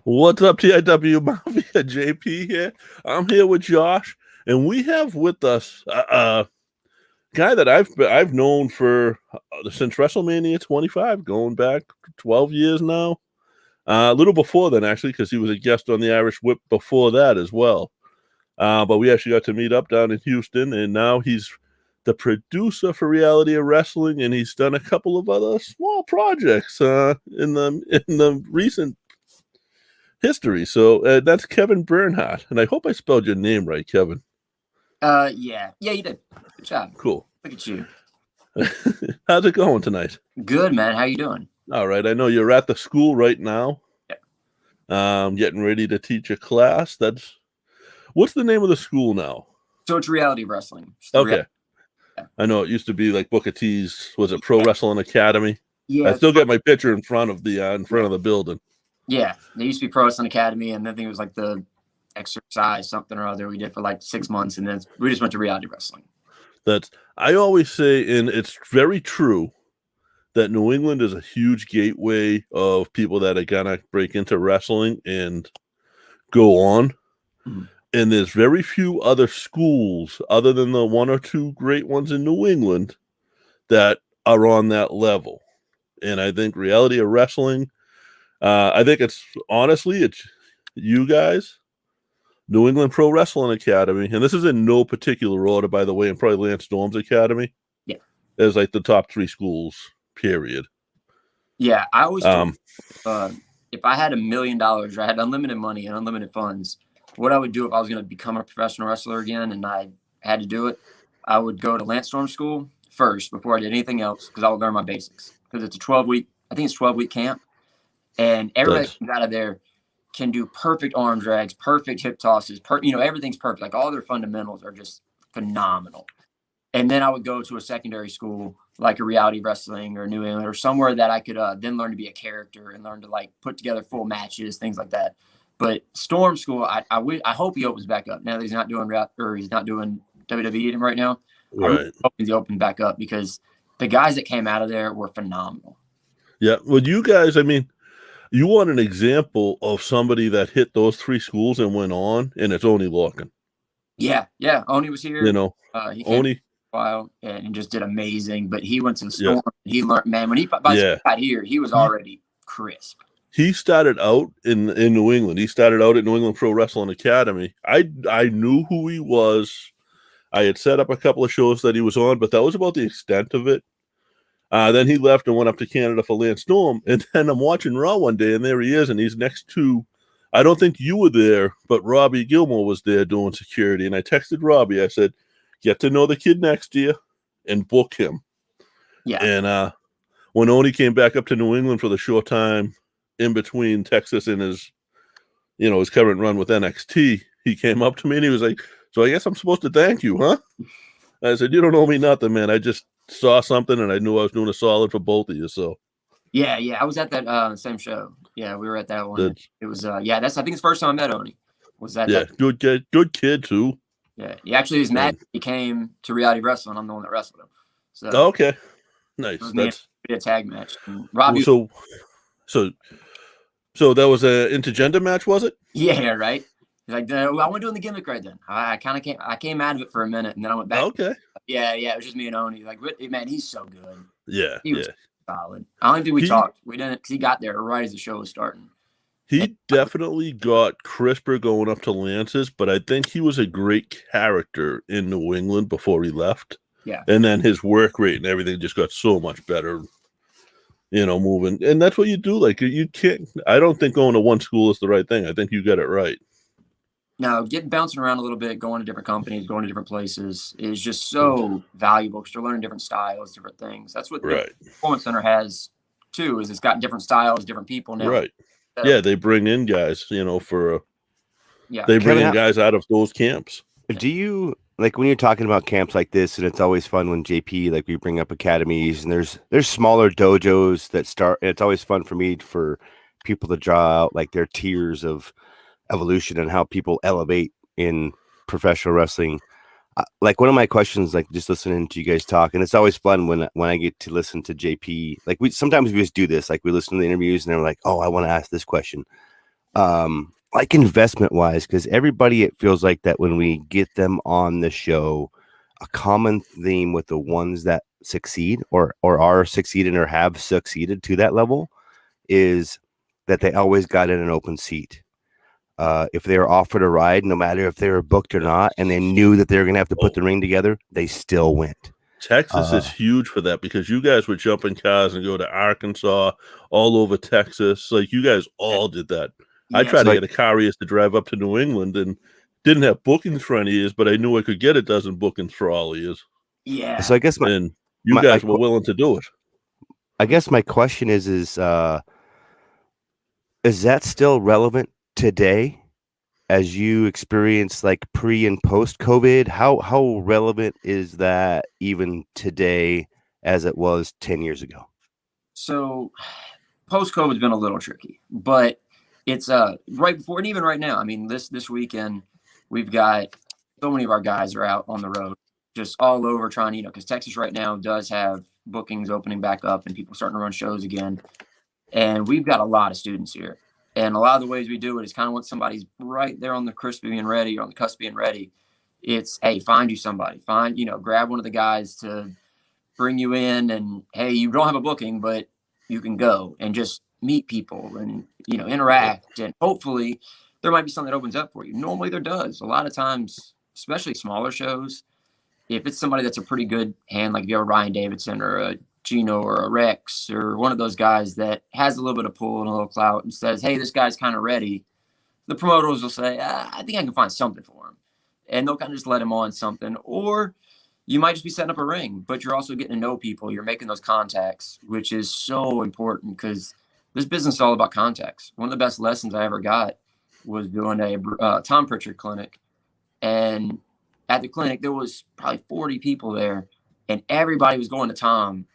What's up, TIW Mafia? JP here. I'm here with Josh, and we have with us a guy that I've known for since WrestleMania 25, going back 12 years now. A little before then, actually, because he was a guest on the Irish Whip before that as well. But we actually got to meet up down in Houston, and now he's the producer for Reality of Wrestling, and he's done a couple of other small projects in the recent history. So that's Kevin Bernhardt, and I hope I spelled your name right, Kevin. Yeah, you did. Good job. Cool. Look at you. How's it going tonight? Good, man. How you doing? All right. I know you're at the school right now. Yeah. Getting ready to teach a class. What's the name of the school now? So it's Reality Wrestling. Okay. Yeah. I know it used to be like Booker T's. Was it Pro Wrestling Academy? Yeah. I still got my picture in front of the building. Yeah, there used to be Pro Wrestling Academy, and then I think it was like the exercise something or other we did for like 6 months, and then we just went to Reality Wrestling. I always say, and it's very true, that New England is a huge gateway of people that are gonna break into wrestling and go on. Mm-hmm. And there's very few other schools, other than the one or two great ones in New England, that are on that level. And I think Reality of Wrestling, I think it's you guys, New England Pro Wrestling Academy, and this is in no particular order, by the way, and probably Lance Storm's Academy. Yeah. As like the top three schools, period. Yeah, I always if I had $1 million or I had unlimited money and unlimited funds, what I would do if I was going to become a professional wrestler again and I had to do it, I would go to Lance Storm School first before I did anything else, because I would learn my basics. Because it's a 12-week camp. And everybody that comes out of there can do perfect arm drags, perfect hip tosses, everything's perfect. Like all their fundamentals are just phenomenal. And then I would go to a secondary school like a Reality Wrestling or New England or somewhere that I could then learn to be a character and learn to like put together full matches, things like that. But Storm School, I hope he opens back up now that he's not doing WWE right now. Right. I really hope he opens back up, because the guys that came out of there were phenomenal. Yeah. Well, you guys, I mean, you want an example of somebody that hit those three schools and went on, and it's Oni Larkin. Yeah. Oni was here. He came Oni a while and just did amazing. But he went to the Storm. Yeah. He learned, man. When he got here, he was already crisp. He started out in New England. He started out at New England Pro Wrestling Academy. I knew who he was. I had set up a couple of shows that he was on, but that was about the extent of it. Then he left and went up to Canada for Lance Storm. And then I'm watching Raw one day, and there he is, and he's next to, I don't think you were there, but Robbie Gilmore was there doing security. And I texted Robbie. I said, get to know the kid next to you and book him. Yeah. And when Oni came back up to New England for the short time in between Texas and his current run with NXT, he came up to me and he was like, so I guess I'm supposed to thank you, huh? I said, you don't owe me nothing, man. I just saw something and I knew I was doing a solid for both of you. So yeah, I was at that same show. Yeah, we were at that one. It was I think it's the first time I met Oni. Was that? Yeah, good kid too. Yeah, he actually is mad. He came to Reality Wrestling. I'm the one that wrestled him. So okay, nice. That's a tag match. And Robbie. So that was a intergender match, was it? Yeah, right. He's like, I want to do the gimmick right then. I came out of it for a minute, and then I went back. Okay. Yeah, it was just me and Oni. Like, man, he's so good. Yeah, he was solid. I don't think we talked. We didn't, because he got there right as the show was starting. He definitely got crisper going up to Lance's, but I think he was a great character in New England before he left. Yeah. And then his work rate and everything just got so much better, moving. And that's what you do. Like, you can't, I don't think going to one school is the right thing. I think you got it right. Now, bouncing around a little bit, going to different companies, going to different places is just so valuable, because you're learning different styles, different things. That's what the Performance Center has too, is it's got different styles, different people now. Right. Yeah, they bring in guys, they bring in guys out of those camps. Do you, like, when you're talking about camps like this, and it's always fun when JP, like, we bring up academies, and there's smaller dojos that start, and it's always fun for me for people to draw out like their tiers of evolution and how people elevate in professional wrestling. Like, one of my questions, like, just listening to you guys talk, and it's always fun when I get to listen to JP. Like, sometimes we just do this, like, we listen to the interviews and they're like, oh, I want to ask this question. like investment wise, because everybody, it feels like that when we get them on the show, a common theme with the ones that succeed or are succeeding or have succeeded to that level is that they always got in an open seat. If they were offered a ride, no matter if they were booked or not, and they knew that they were going to have to put the ring together, they still went. Texas is huge for that because you guys would jump in cars and go to Arkansas, all over Texas. Like you guys all did that. I tried to get a car race to drive up to New England and didn't have bookings for any years, but I knew I could get a dozen bookings for all years. Yeah. So I guess and you guys were willing to do it. I guess my question is that still relevant today as you experience like pre and post COVID? How relevant is that even today as it was 10 years ago? So post COVID has been a little tricky, but it's right before and even right now. I mean, this weekend we've got so many of our guys are out on the road, just all over trying to, because Texas right now does have bookings opening back up and people starting to run shows again. And we've got a lot of students here. And a lot of the ways we do it is kind of when somebody's right there on the cusp of being ready or on the cusp of being ready. It's, hey, find you somebody. Grab one of the guys to bring you in and, hey, you don't have a booking, but you can go and just meet people and, interact. And hopefully there might be something that opens up for you. Normally there does. A lot of times, especially smaller shows, if it's somebody that's a pretty good hand, like if you have a Ryan Davidson or a Gino or a Rex or one of those guys that has a little bit of pull and a little clout and says, hey, this guy's kind of ready, the promoters will say, I think I can find something for him. And they'll kind of just let him on something. Or you might just be setting up a ring, but you're also getting to know people. You're making those contacts, which is so important because this business is all about contacts. One of the best lessons I ever got was doing a Tom Pritchard clinic. And at the clinic, there was probably 40 people there. And everybody was going to Tom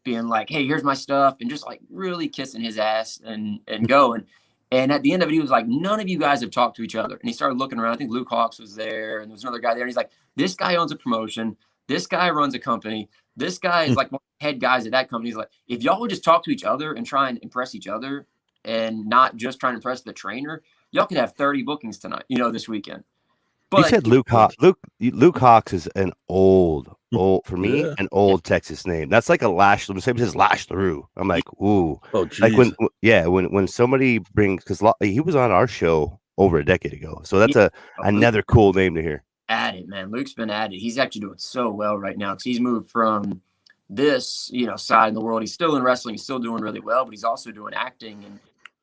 being like, hey, here's my stuff. And just like really kissing his ass and going. And at the end of it, he was like, none of you guys have talked to each other. And he started looking around. I think Luke Hawks was there. And there was another guy there. And he's like, this guy owns a promotion. This guy runs a company. This guy is like one of the head guys at that company. He's like, if y'all would just talk to each other and try and impress each other and not just try and impress the trainer, y'all could have 30 bookings tonight, this weekend. But you said Luke Hawks. Luke Hawks is an old for me, an old Texas name. That's like a Lash. Same as Lash LaRue. I'm like, ooh. Oh, geez. Like when somebody brings, because he was on our show over a decade ago. So that's another cool name to hear. At it, man. Luke's been at it. He's actually doing so well right now because he's moved from this, side of the world. He's still in wrestling. He's still doing really well, but he's also doing acting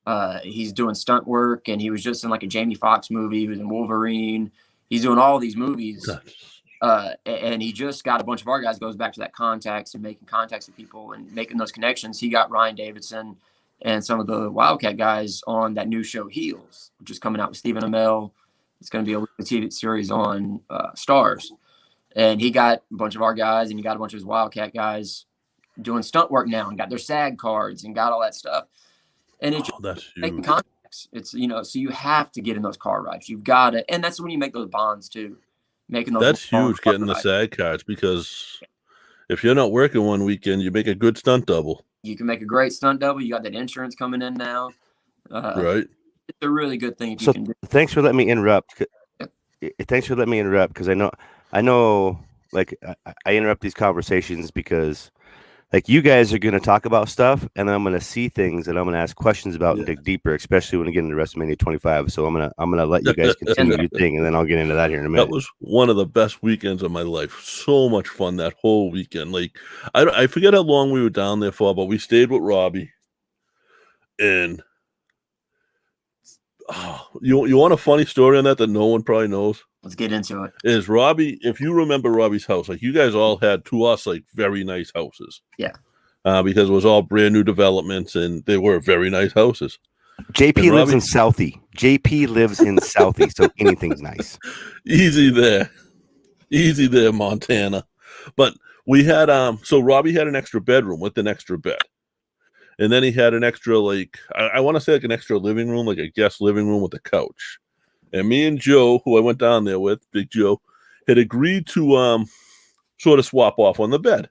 and he's doing stunt work. And he was just in like a Jamie Foxx movie. He was in Wolverine. He's doing all these movies. And he just got a bunch of our guys, goes back to that contacts and making contacts with people and making those connections. He got Ryan Davidson and some of the Wildcat guys on that new show Heels, which is coming out with Stephen Amell. It's going to be a TV series on Stars. And he got a bunch of our guys and he got a bunch of his Wildcat guys doing stunt work now and got their SAG cards and got all that stuff. And it's just making contacts. It's, so you have to get in those car rides. You've got to, and that's when you make those bonds too. Making those. That's huge, getting the SAG cards, because if you're not working one weekend, you make a good stunt double. You can make a great stunt double. You got that insurance coming in now. Right. It's a really good thing if you can do. Thanks for letting me interrupt. Thanks for letting me interrupt, because I know, like I interrupt these conversations because like you guys are going to talk about stuff and then I'm going to see things and I'm going to ask questions about and dig deeper, especially when we get into WrestleMania 25. So I'm going to let you guys continue your thing and then I'll get into that here in a minute. That was one of the best weekends of my life. So much fun that whole weekend. Like I forget how long we were down there for, but we stayed with Robbie. And you want a funny story on that no one probably knows? Let's get into it. Is Robbie, if you remember Robbie's house, like you guys all had, to us, like very nice houses. Yeah. Because it was all brand new developments and they were very nice houses. JP lives in Southie. JP lives in Southie, so anything's nice. Easy there, Montana. But we had so Robbie had an extra bedroom with an extra bed. And then he had an extra, like, I want to say like an extra living room, like a guest living room with a couch. And me and Joe, who I went down there with, Big Joe, had agreed to sort of swap off on the bed.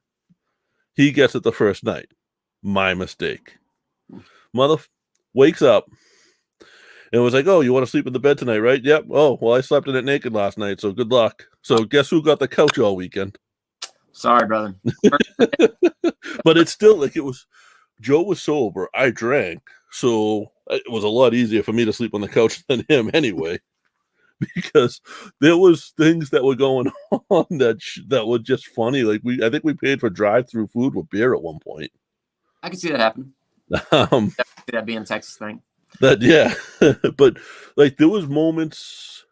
He gets it the first night. My mistake. Mother wakes up, And it was like, oh, you want to sleep in the bed tonight, right? Yep. Oh, well, I slept in it naked last night, so good luck. So guess who got the couch all weekend? Sorry, brother. But it's still like Joe was sober. I drank. So it was a lot easier for me to sleep on the couch than him anyway. Because there was things that were going on that were just funny. Like I think we paid for drive-through food with beer at one point. I can see that happen. That being a Texas thing. But like there was moments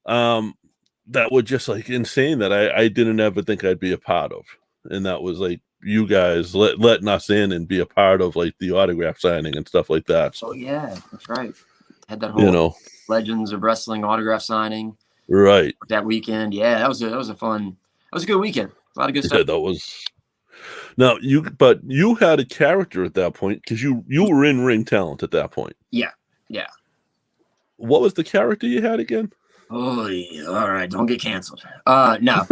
that were just like insane that I didn't ever think I'd be a part of. And that was like you guys letting us in and be a part of like the autograph signing and stuff like that. So yeah, that's right. Had that whole Legends of Wrestling autograph signing right that weekend. Yeah, that was a good weekend. A lot of good stuff. Yeah, that was. Now you had a character at that point because you were in ring talent at that point. Yeah. What was the character you had again? Oh yeah, all right, don't get canceled. No.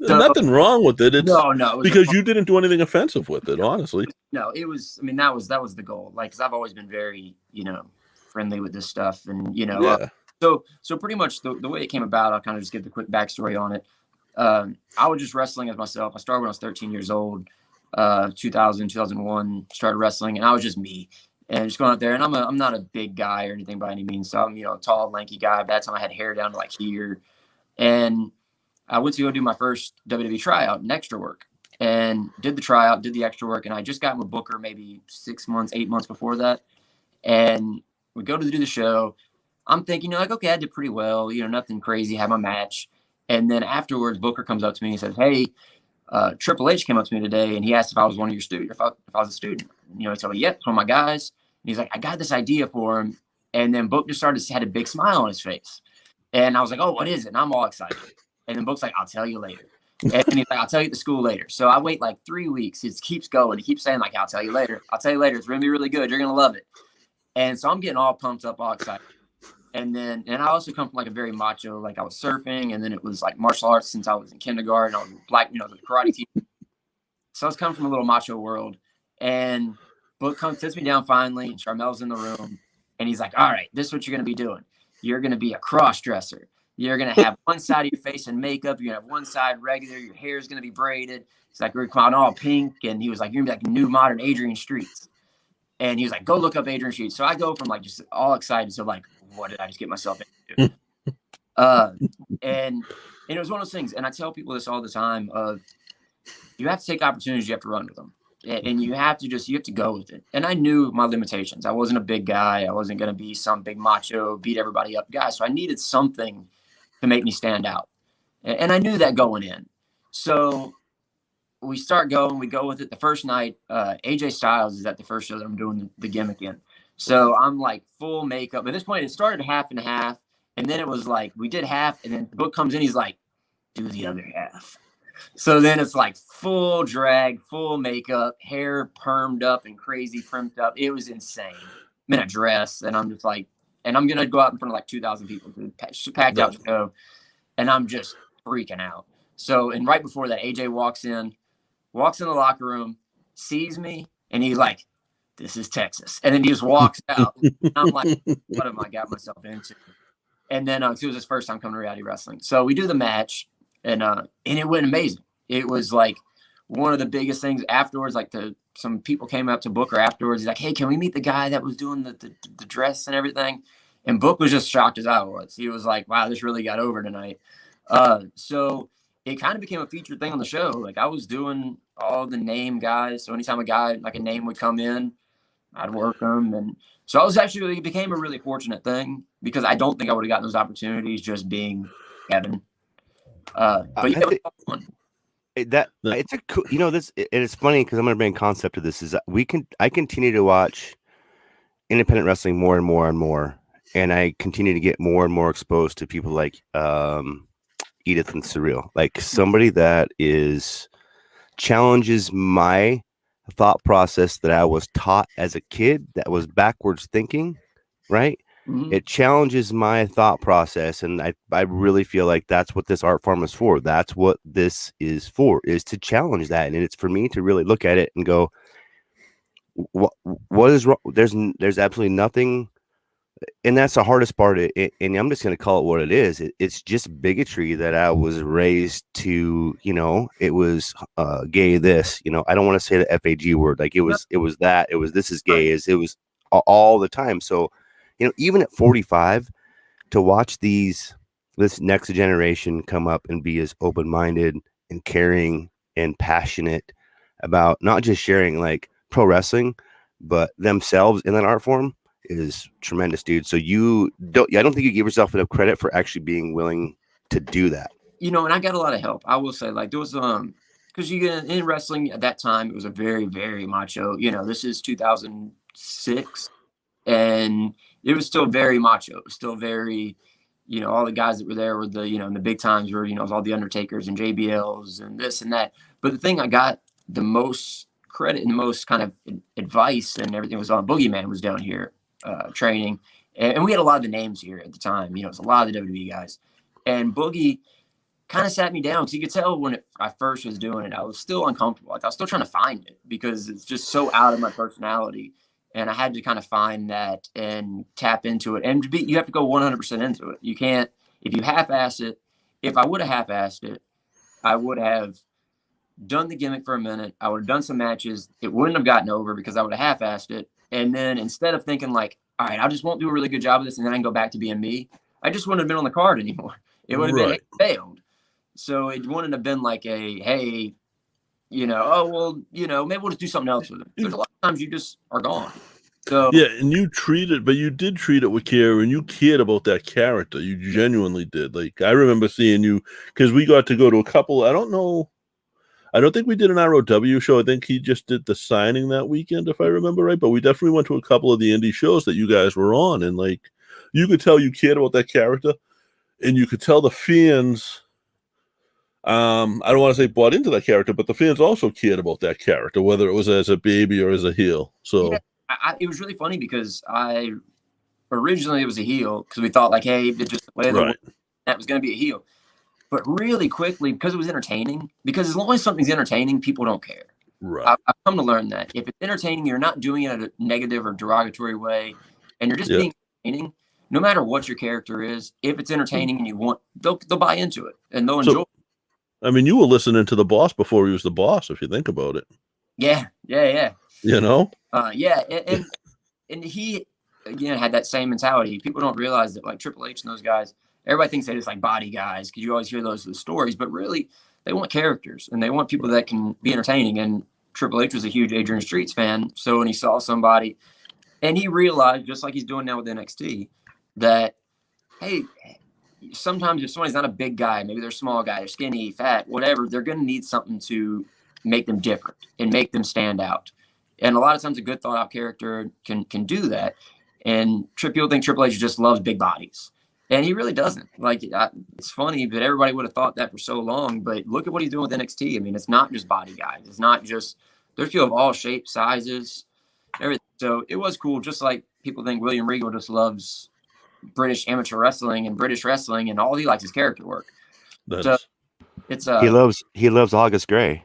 Nothing wrong with it. No, it because you didn't do anything offensive with it, honestly. No, it was. I mean, that was the goal. Like, because I've always been very, friendly with this stuff, and so pretty much the way it came about, I'll kind of just give the quick backstory on it. I was just wrestling as myself. I started when I was 13 years old, 2001, started wrestling, and I was just me, and just going out there. And I'm not a big guy or anything by any means. So I'm a tall, lanky guy. By that time I had hair down to like here, and I went to go do my first WWE tryout in extra work, and did the tryout, did the extra work, and I just got with Booker maybe 6 months, 8 months before that, and we go to do the show. I'm thinking, okay, I did pretty well, nothing crazy, had my match. And then afterwards, Booker comes up to me and says, hey, Triple H came up to me today, and he asked if I was one of your students, if I was a student. He told me, yep, it's one of my guys. And he's like, I got this idea for him. And then Book just had a big smile on his face. And I was like, oh, what is it? And I'm all excited. And then Book's like, I'll tell you later. And he's like, I'll tell you at the school later. So I wait like 3 weeks. It keeps going. He keeps saying like, I'll tell you later. I'll tell you later. It's going to be really good. You're going to love it. And so I'm getting all pumped up, all excited. And I also come from like a very macho, like I was surfing, and then it was like martial arts since I was in kindergarten. I was black, the karate team. So I was coming from a little macho world. And Book sits me down finally, and Charmel's in the room. And he's like, all right, this is what you're going to be doing. You're going to be a cross-dresser. You're going to have one side of your face in makeup. You're going to have one side regular. Your hair is going to be braided. He's like, we're going all pink. And he was like, you're going to be like new modern Adrian Streets. And he was like, go look up Adrian Streets. So I go from like just all excited to like, what did I just get myself into? And it was one of those things. And I tell people this all the time of you have to take opportunities. You have to run with them. And you have to go with it. And I knew my limitations. I wasn't a big guy. I wasn't going to be some big macho, beat everybody up guy. So I needed something to make me stand out. And I knew that going in. So we start going, we go with it. The first night, AJ Styles is at the first show that I'm doing the gimmick in. So I'm like full makeup. At this point, it started half and half. And then it was like, we did half. And then the Book comes in, he's like, do the other half. So then it's like full drag, full makeup, hair permed up and crazy primed up. It was insane. I'm in a dress, and I'm just like, and I'm going to go out in front of like 2,000 people, packed out show. And I'm just freaking out. So, and right before that, AJ walks in the locker room, sees me, and he's like, this is Texas. And then he just walks out. And I'm like, what have I got myself into? And then it was his first time coming to reality wrestling. So we do the match, and it went amazing. It was like one of the biggest things afterwards. Like some people came up to Booker afterwards. He's like, hey, can we meet the guy that was doing the dress and everything? And Book was just shocked as I was. He was like, wow, this really got over tonight. So it kind of became a featured thing on the show. Like I was doing all the name guys. So anytime a guy, like a name would come in, I'd work them. And so it became a really fortunate thing because I don't think I would have gotten those opportunities just being Kevin. But yeah, it was fun. It's a cool, it's funny because I'm going to bring concept to this is I continue to watch independent wrestling more and more and more. And I continue to get more and more exposed to people like Edith and Surreal, like somebody that challenges my thought process that I was taught as a kid that was backwards thinking, right? Mm-hmm. It challenges my thought process. And I really feel like that's what this art form is for. That's what this is for, is to challenge that. And it's for me to really look at it and go, what is wrong? There's absolutely nothing, and that's the hardest part. And I'm just going to call it what it is. It's just bigotry that I was raised to. It was gay. This, I don't want to say the FAG word. Like it was that. It was this is gay. It was all the time. So, even at 45, to watch this next generation come up and be as open-minded and caring and passionate about not just sharing like pro wrestling, but themselves in that art form is tremendous, dude. So I don't think you give yourself enough credit for actually being willing to do that. And I got a lot of help. I will say, like, there was because you get in wrestling at that time, it was a very, very macho. This is 2006, and it was still very macho. It was still very, all the guys that were there were the, in the big times were, it was all the Undertakers and JBLs and this and that. But the thing I got the most credit and the most kind of advice and everything was on Boogeyman was down here training. And we had a lot of the names here at the time. It was a lot of the WWE guys. And Boogie kind of sat me down because you could tell when I first was doing it, I was still uncomfortable. Like I was still trying to find it because it's just so out of my personality. And I had to kind of find that and tap into it. And you have to go 100% into it. You can't, if you half-ass it, if I would have half-assed it, I would have done the gimmick for a minute. I would have done some matches. It wouldn't have gotten over because I would have half-assed it. And then instead of thinking like, all right, I just won't do a really good job of this and then I can go back to being me, I just wouldn't have been on the card anymore. It would have been it failed. So it wouldn't have been like a, hey, oh, well, maybe we'll just do something else with it. There's a lot of times you just are gone. So yeah, and you did treat it with care, and you cared about that character. You genuinely did. Like I remember seeing you because we got to go to a couple. I don't think we did an ROW show. I think he just did the signing that weekend, if I remember right. But we definitely went to a couple of the indie shows that you guys were on, and like you could tell you cared about that character, and you could tell the fans. I don't want to say bought into that character, but the fans also cared about that character, whether it was as a baby or as a heel. So yeah, it was really funny because originally it was a heel because we thought like, hey, it's just the way that was going to be a heel. But really quickly, because it was entertaining, because as long as something's entertaining, people don't care. Right. I've come to learn that if it's entertaining, you're not doing it in a negative or derogatory way, and you're just being entertaining. No matter what your character is, if it's entertaining and they'll buy into it and they'll enjoy it. I mean, you were listening to the boss before he was the boss, if you think about it. Yeah. Yeah, and he again had that same mentality. People don't realize that like Triple H and those guys, everybody thinks they're just like body guys because you always hear those stories, but really they want characters and they want people that can be entertaining. And Triple H was a huge Adrian Streets fan, so when he saw somebody, and he realized just like he's doing now with NXT, that hey, sometimes if somebody's not a big guy, maybe they're a small guy, they're skinny, fat, whatever, they're going to need something to make them different and make them stand out. And a lot of times a good thought out character can do that. And people think Triple H just loves big bodies. And he really doesn't. Like, it's funny, but everybody would have thought that for so long. But look at what he's doing with NXT. I mean, it's not just body guys. It's not just, there's people of all shapes, sizes, everything. So it was cool. Just like people think William Regal just loves British amateur wrestling and British wrestling, and all he likes is character work. So it's he loves August Gray.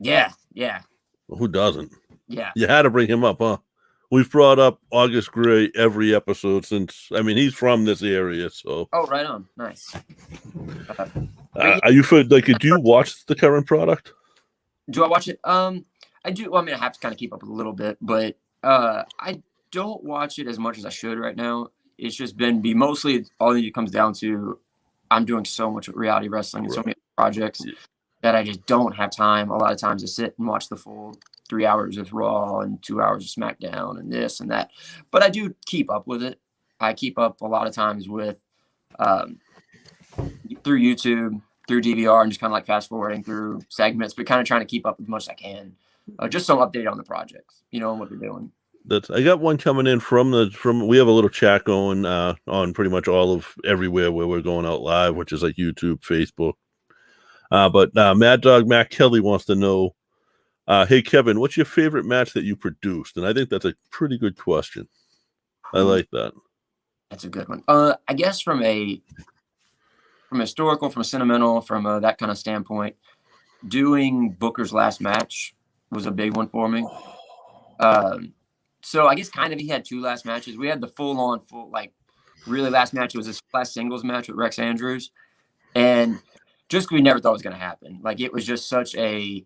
Yeah. Well, who doesn't? Yeah. You had to bring him up, huh? We've brought up August Gray every episode since. I mean, he's from this area, so. Oh, right on. Nice. Are you do you watch the current product? Do I watch it? I do. Well, I mean, I have to kind of keep up with a little bit, but I don't watch it as much as I should right now. It's just been mostly all it comes down to. I'm doing so much reality wrestling and so many projects that I just don't have time a lot of times to sit and watch the full 3 hours of Raw and 2 hours of SmackDown and this and that. But I do keep up with it. I keep up a lot of times with through YouTube, through DVR, and just kind of like fast forwarding through segments, but kind of trying to keep up as much as I can. Just so updated on the projects, and what they're doing. I got one coming in from we have a little chat going on pretty much all of everywhere where we're going out live, which is like YouTube, Facebook. But Mad Dog Matt Kelly wants to know, hey Kevin, what's your favorite match that you produced? And I think that's a pretty good question. I like that. That's a good one. I guess from historical, from a sentimental, from that kind of standpoint, doing Booker's last match was a big one for me. So I guess kind of he had 2 last matches. We had the full like really last match. It was his last singles match with Rex Andrews. And just we never thought it was going to happen. Like it was just such a,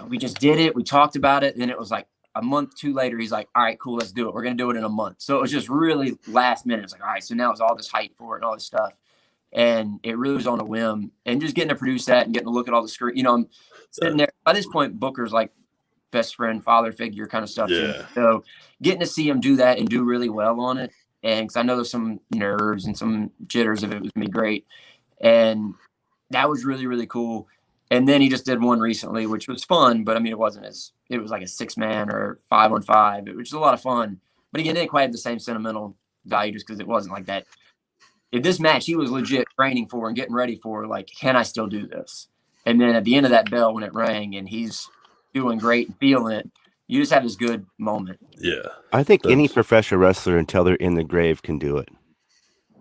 we just did it. We talked about it. And it was like a month, 2 later, he's like, all right, cool, let's do it. We're going to do it in a month. So it was just really last minute. It's like, all right, so now it's all this hype for it and all this stuff. And it really was on a whim. And just getting to produce that and getting to look at all the screen, I'm sitting there. By this point, Booker's like best friend, father figure kind of stuff. Yeah. Too. So getting to see him do that and do really well on it. And because I know there's some nerves and some jitters if it was going to be great. And that was really, really cool. And then he just did one recently, which was fun. But, I mean, it was like a 6-man or 5-on-5, which was a lot of fun. But, again, it didn't quite have the same sentimental value just because it wasn't like that. In this match, he was legit training for and getting ready for, like, can I still do this? And then at the end of that bell when it rang and he's doing great and feeling it, you just have this good moment. Yeah. I think any professional wrestler until they're in the grave can do it.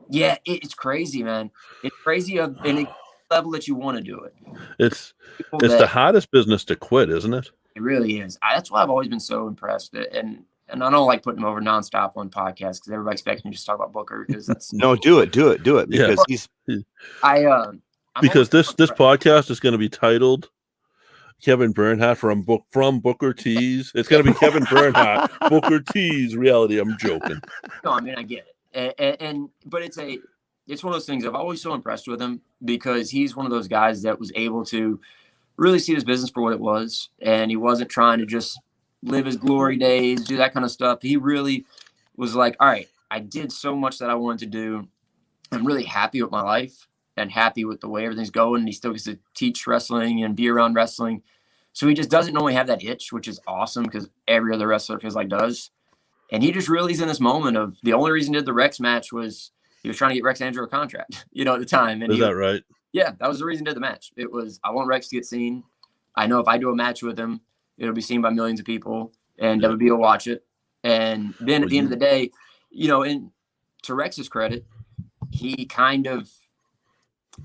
Yeah, it's crazy, man. It's crazy of any level that you want to do it. It's the hardest business to quit, isn't it? It really is. That's why I've always been so impressed. And I don't like putting him over nonstop on podcasts because everybody expects me to just talk about Booker. Because that's no, do it. Because he's. Because this podcast is going to be titled Kevin Bernhardt from Booker T's. It's going to be Kevin Bernhardt, Booker T's reality. I'm joking. No, I mean, I get it. But it's one of those things I've always so impressed with him because he's one of those guys that was able to really see his business for what it was. And he wasn't trying to just live his glory days, do that kind of stuff. He really was like, all right, I did so much that I wanted to do. I'm really happy with my life and happy with the way everything's going. And he still gets to teach wrestling and be around wrestling. So he just doesn't normally have that itch, which is awesome because every other wrestler feels like does. And he just really is in this moment of the only reason he did the Rex match was he was trying to get Rex Andrew a contract, at the time. And is that right? Yeah, that was the reason he did the match. It was, I want Rex to get seen. I know if I do a match with him, it'll be seen by millions of people and WB will watch it. And then at the end of the day, and to Rex's credit, he kind of,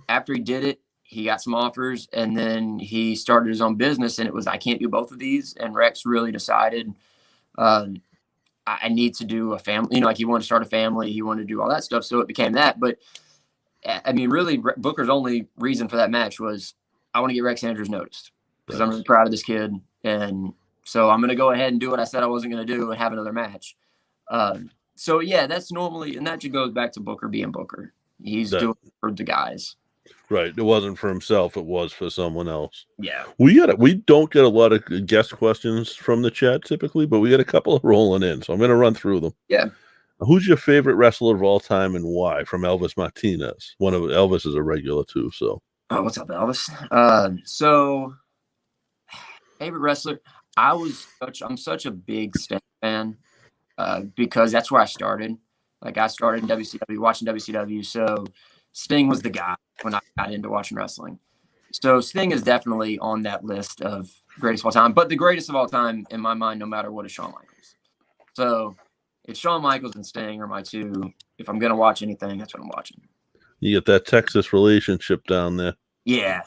after he did it, he got some offers and then he started his own business and it was, I can't do both of these. And Rex really decided, I need to do a family, like he wanted to start a family. He wanted to do all that stuff. So it became that. But I mean, really Booker's only reason for that match was I want to get Rex Andrews noticed because I'm really proud of this kid. And so I'm going to go ahead and do what I said I wasn't going to do and have another match. So yeah, that's normally, and that just goes back to Booker being Booker. He's doing it for the guys. Right. It wasn't for himself. It was for someone else. Yeah. We don't get a lot of guest questions from the chat typically, but we get a couple of rolling in. So I'm going to run through them. Yeah. Who's your favorite wrestler of all time and why? From Elvis Martinez. Elvis is a regular too. So. Oh, what's up, Elvis? So favorite wrestler. I'm such a big Sting fan because that's where I started. Like I started in WCW, watching WCW. So Sting was the guy when I got into watching wrestling. So Sting is definitely on that list of greatest of all time. But the greatest of all time, in my mind, no matter what, is Shawn Michaels. So it's Shawn Michaels and Sting are my two. If I'm going to watch anything, that's what I'm watching. You get that Texas relationship down there. Yeah.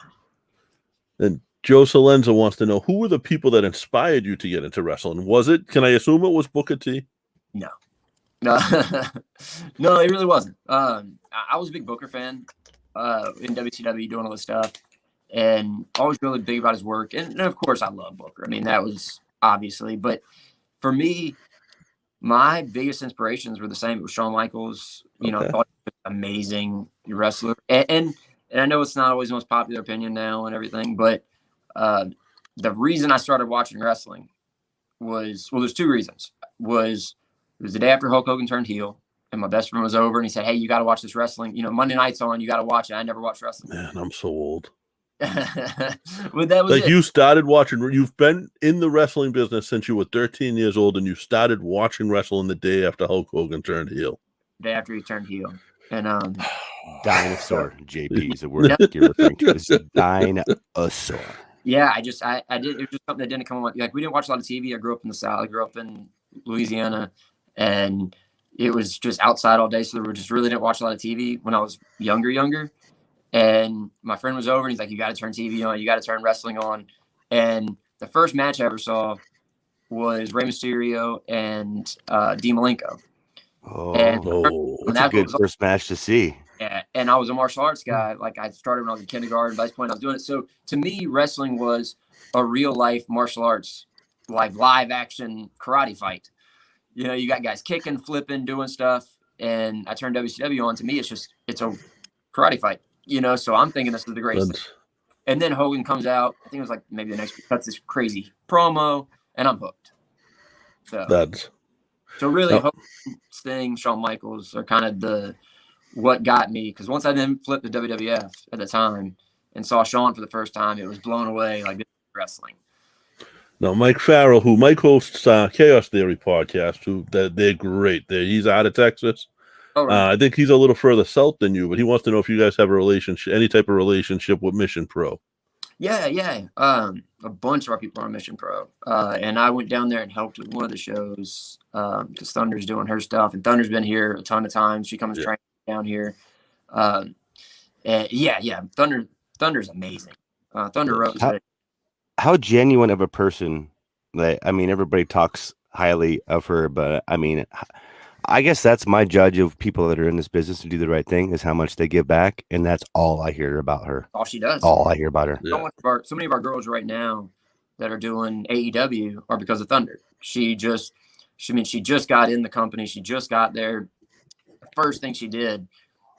And Joe Salenza wants to know, who were the people that inspired you to get into wrestling? Can I assume it was Booker T? No. No, it really wasn't. I was a big Booker fan in WCW doing all this stuff and always really big about his work. And of course, I love Booker. I mean, that was obviously. But for me, my biggest inspirations were the same. It was Shawn Michaels. I thought he was an amazing wrestler. And I know it's not always the most popular opinion now and everything, but the reason I started watching wrestling was, there's 2 reasons. It was the day after Hulk Hogan turned heel, and my best friend was over, and he said, "Hey, you got to watch this wrestling. Monday night's on. You got to watch it." I never watched wrestling. Man, I'm so old. But that was like it. You started watching. You've been in the wrestling business since you were 13 years old, and you started watching wrestling the day after Hulk Hogan turned heel. Day after he turned heel, and dinosaur. JP is the word you're referring to. It's dinosaur. Yeah, I did. It was just something that didn't come on. Like we didn't watch a lot of TV. I grew up in the South. I grew up in Louisiana. And it was just outside all day. So we just really didn't watch a lot of TV when I was younger. And my friend was over and he's like, you got to turn TV on. You got to turn wrestling on. And the first match I ever saw was Rey Mysterio and Dean Malenko. That's a good first match to see. Yeah, and I was a martial arts guy. Like I started when I was in kindergarten. By this point, I was doing it. So to me, wrestling was a real life martial arts, like live action karate fight. You know, you got guys kicking, flipping, doing stuff. And I turned WCW on. To me, it's a karate fight. You know, so I'm thinking this is the greatest thing. And then Hogan comes out. I think it was like maybe the next week. Cuts this crazy promo, and I'm hooked. So really, Hogan, Sting, Shawn Michaels are kind of what got me, because once I then flipped to WWF at the time and saw Shawn for the first time, it was blown away like this is wrestling. Now, Mike Farrell, who Mike hosts Chaos Theory podcast, they're great. He's out of Texas. Oh, really? I think he's a little further south than you, but he wants to know if you guys have a relationship, any type of relationship with Mission Pro. Yeah. A bunch of our people are on Mission Pro. And I went down there and helped with one of the shows because Thunder's doing her stuff. And Thunder's been here a ton of times. She comes training down here. Thunder's amazing. Thunder Rose. How genuine of a person, everybody talks highly of her, but I guess that's my judge of people that are in this business to do the right thing is how much they give back. And that's all I hear about her. All she does. All I hear about her. Yeah. So many of our girls right now that are doing AEW are because of Thunder. She just got in the company. She just got there. The first thing she did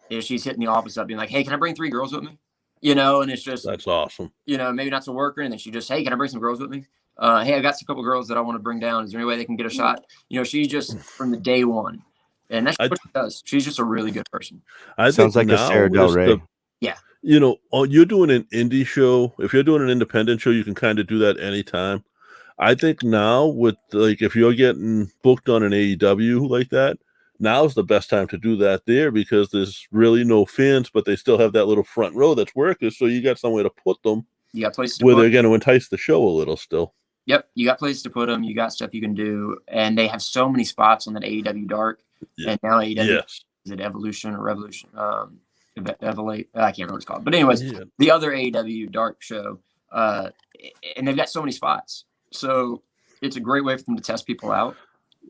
is she's hitting the office up being like, hey, can I bring 3 girls with me? You know, and it's just, that's awesome. You know, maybe not to work or anything. She just, hey, can I bring some girls with me? Hey, I got a couple girls that I want to bring down. Is there any way they can get a shot? You know, she's just from the day one. And that's what she does. She's just a really good person. Sounds like a Sarah Del Rey. Yeah. You know, you're doing an indie show. If you're doing an independent show, you can kind of do that anytime. I think now with if you're getting booked on an AEW like that, now's the best time to do that there because there's really no fans, but they still have that little front row that's working. So you got somewhere to put them. You got places where they're going to entice the show a little still. Yep. You got places to put them. You got stuff you can do. And they have so many spots on that AEW Dark. Yeah. And now AEW, is it Evolution or Revolution? Evolate. I can't remember what it's called. But anyways, the other AEW Dark show, and they've got so many spots. So it's a great way for them to test people out.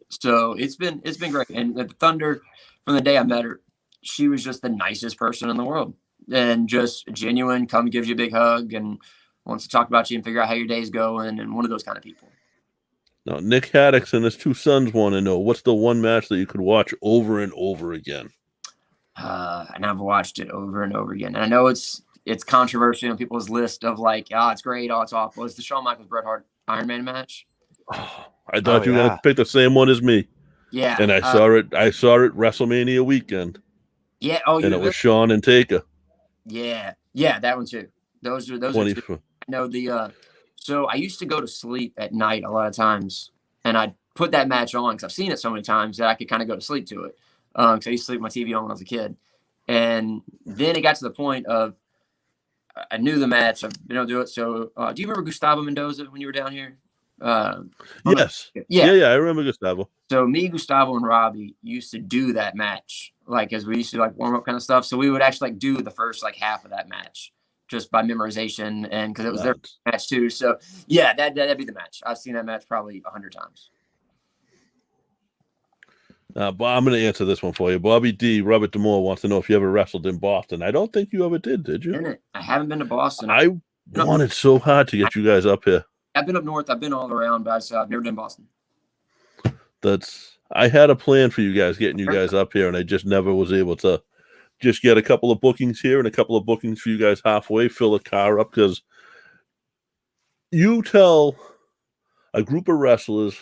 So it's been great. And the Thunder, from the day I met her, she was just the nicest person in the world. And just genuine, gives you a big hug and wants to talk about you and figure out how your day's going, and one of those kind of people. Now, Nick Haddix and his 2 sons want to know, what's the one match that you could watch over and over again? And I've watched it over and over again. And I know it's controversial on people's list of it's great, it's awful. It's the Shawn Michaels Bret Hart Iron Man match. Oh, I thought you were going to pick the same one as me. Yeah. And I saw it WrestleMania weekend. Yeah. And it was Shawn and Taker. Yeah. Yeah, that one too. Those are two. I know so I used to go to sleep at night a lot of times, and I'd put that match on because I've seen it so many times that I could kind of go to sleep to it. Because I used to sleep with my TV on when I was a kid. And then it got to the point of I knew the match. I've been able to do it. So do you remember Gustavo Mendoza when you were down here? Yes. Yeah, I remember Gustavo. So me, Gustavo, and Robbie used to do that match, as we used to warm up kind of stuff. So we would actually do the first half of that match just by memorization, and because it was their match too. So yeah, that'd be the match. I've seen that match probably 100 times. I'm going to answer this one for you. Bobby D. Robert DeMore wants to know if you ever wrestled in Boston. I don't think you ever did you? I haven't been to Boston. I wanted so hard to get you guys up here. I've been up north. I've been all around, but I've never been to Boston. I had a plan for you guys, getting you guys up here, and I just never was able to just get a couple of bookings here and a couple of bookings for you guys halfway, fill a car up, because you tell a group of wrestlers,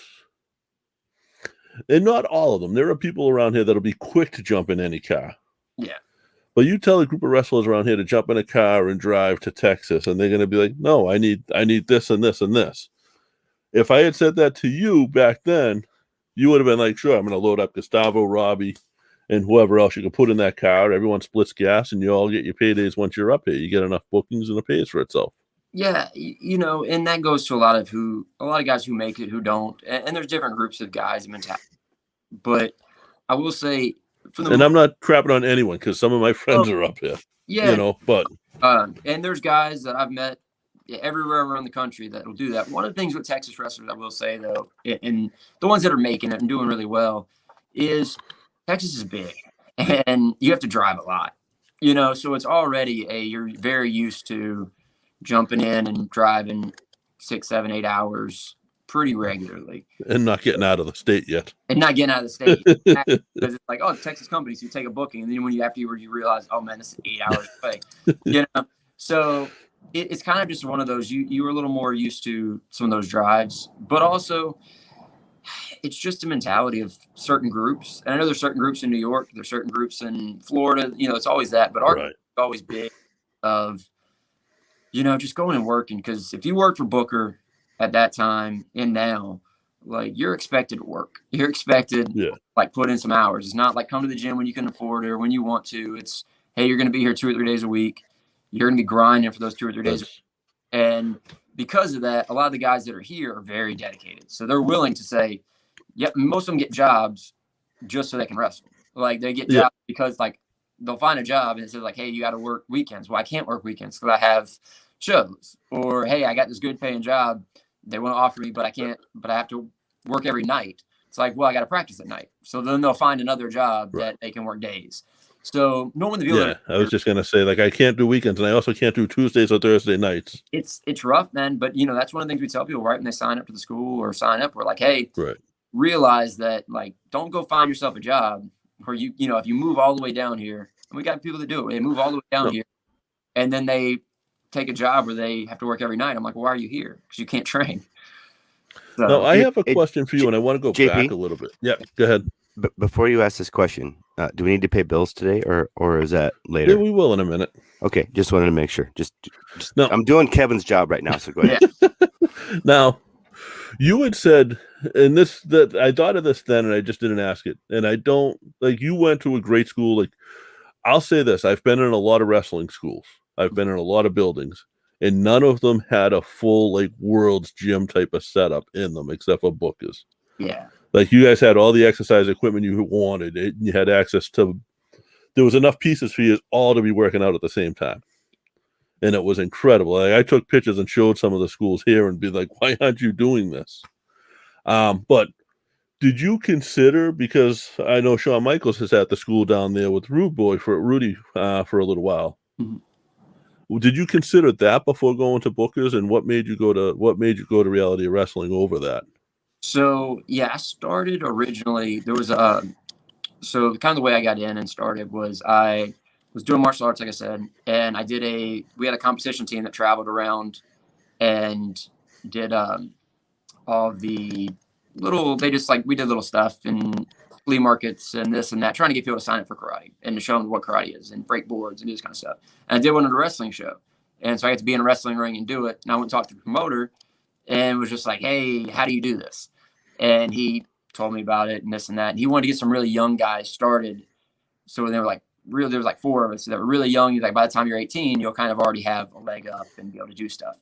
and not all of them, there are people around here that'll be quick to jump in any car. Yeah. But you tell a group of wrestlers around here to jump in a car and drive to Texas, and they're going to be like, no, I need this and this and this. If I had said that to you back then, you would have been like, sure, I'm going to load up Gustavo, Robbie, and whoever else you can put in that car. Everyone splits gas, and you all get your paydays once you're up here. You get enough bookings, and it pays for itself. Yeah, and that goes to a lot of guys who make it, who don't, and there's different groups of guys and mentality. But I will say, I'm not crapping on anyone because some of my friends are up here. Yeah, but and there's guys that I've met everywhere around the country that will do that. One of the things with Texas wrestlers, I will say though, and the ones that are making it and doing really well, is Texas is big and you have to drive a lot, so it's already you're very used to jumping in and driving 6, 7, 8 hours pretty regularly. And not getting out of the state yet. Because it's like, oh, it's Texas company, so you take a booking, and then when afterwards you realize, oh man, this is 8 hours away. So it's kind of just one of those, you were a little more used to some of those drives, but also it's just a mentality of certain groups. And I know there's certain groups in New York, there's certain groups in Florida, it's always that, but our group is always big of, just going and working. Because if you work for Booker at that time and now, like, you're expected to work. You're expected like put in some hours. It's not like come to the gym when you can afford it or when you want to. It's, hey, you're going to be here 2 or 3 days a week. You're going to be grinding for those 2 or 3 days. And because of that, a lot of the guys that are here are very dedicated. So they're willing to say, most of them get jobs just so they can wrestle. Like, they get jobs because, like, they'll find a job and it says, like, hey, you got to work weekends. Well, I can't work weekends because I have shows. Or, hey, I got this good paying job they want to offer me, but I can't, but I have to work every night. It's like, well, I got to practice at night. So then they'll find another job that they can work days. So knowing the deal. I was just going to say, like, I can't do weekends and I also can't do Tuesdays or Thursday nights. It's rough, man. But, that's one of the things we tell people, right? When they sign up for the school or sign up, we're like, hey, realize that, like, don't go find yourself a job where if you move all the way down here, and we got people that do it, they move all the way down here and then they take a job where they have to work every night. I'm like, well, why are you here? Because you can't train. So, no, I have a question for you, and I want to go back a little bit. Yeah, go ahead. Before you ask this question, do we need to pay bills today, or is that later? Yeah, we will in a minute. Okay, just wanted to make sure. Just no. I'm doing Kevin's job right now, so go ahead. Now, you had said, and that I thought of this then, and I just didn't ask it. And I don't, like, you went to a great school. Like, I'll say this: I've been in a lot of wrestling schools. I've been in a lot of buildings. And none of them had a full, like, World's Gym type of setup in them, except for Booker's. Yeah. Like, you guys had all the exercise equipment you wanted. You had access to, there was enough pieces for you all to be working out at the same time. And it was incredible. Like, I took pictures and showed some of the schools here and be like, why aren't you doing this? But did you consider, because I know Shawn Michaels is at the school down there with Rudy for a little while. Mm-hmm. Did you consider that before going to Booker's, and what made you go to Reality Wrestling over that? So I started originally. There was so kind of the way I got in and started was I was doing martial arts, like I said, and we had a competition team that traveled around and did all the we did little stuff in flea markets and this and that, trying to get people to sign up for karate and to show them what karate is and break boards and do this kind of stuff. And I did one at a wrestling show. And so I got to be in a wrestling ring and do it. And I went and talked to the promoter and was just like, hey, how do you do this? And he told me about it and this and that. And he wanted to get some really young guys started. So they were like, there was like 4 of us that were really young. He's like, by the time you're 18, you'll kind of already have a leg up and be able to do stuff.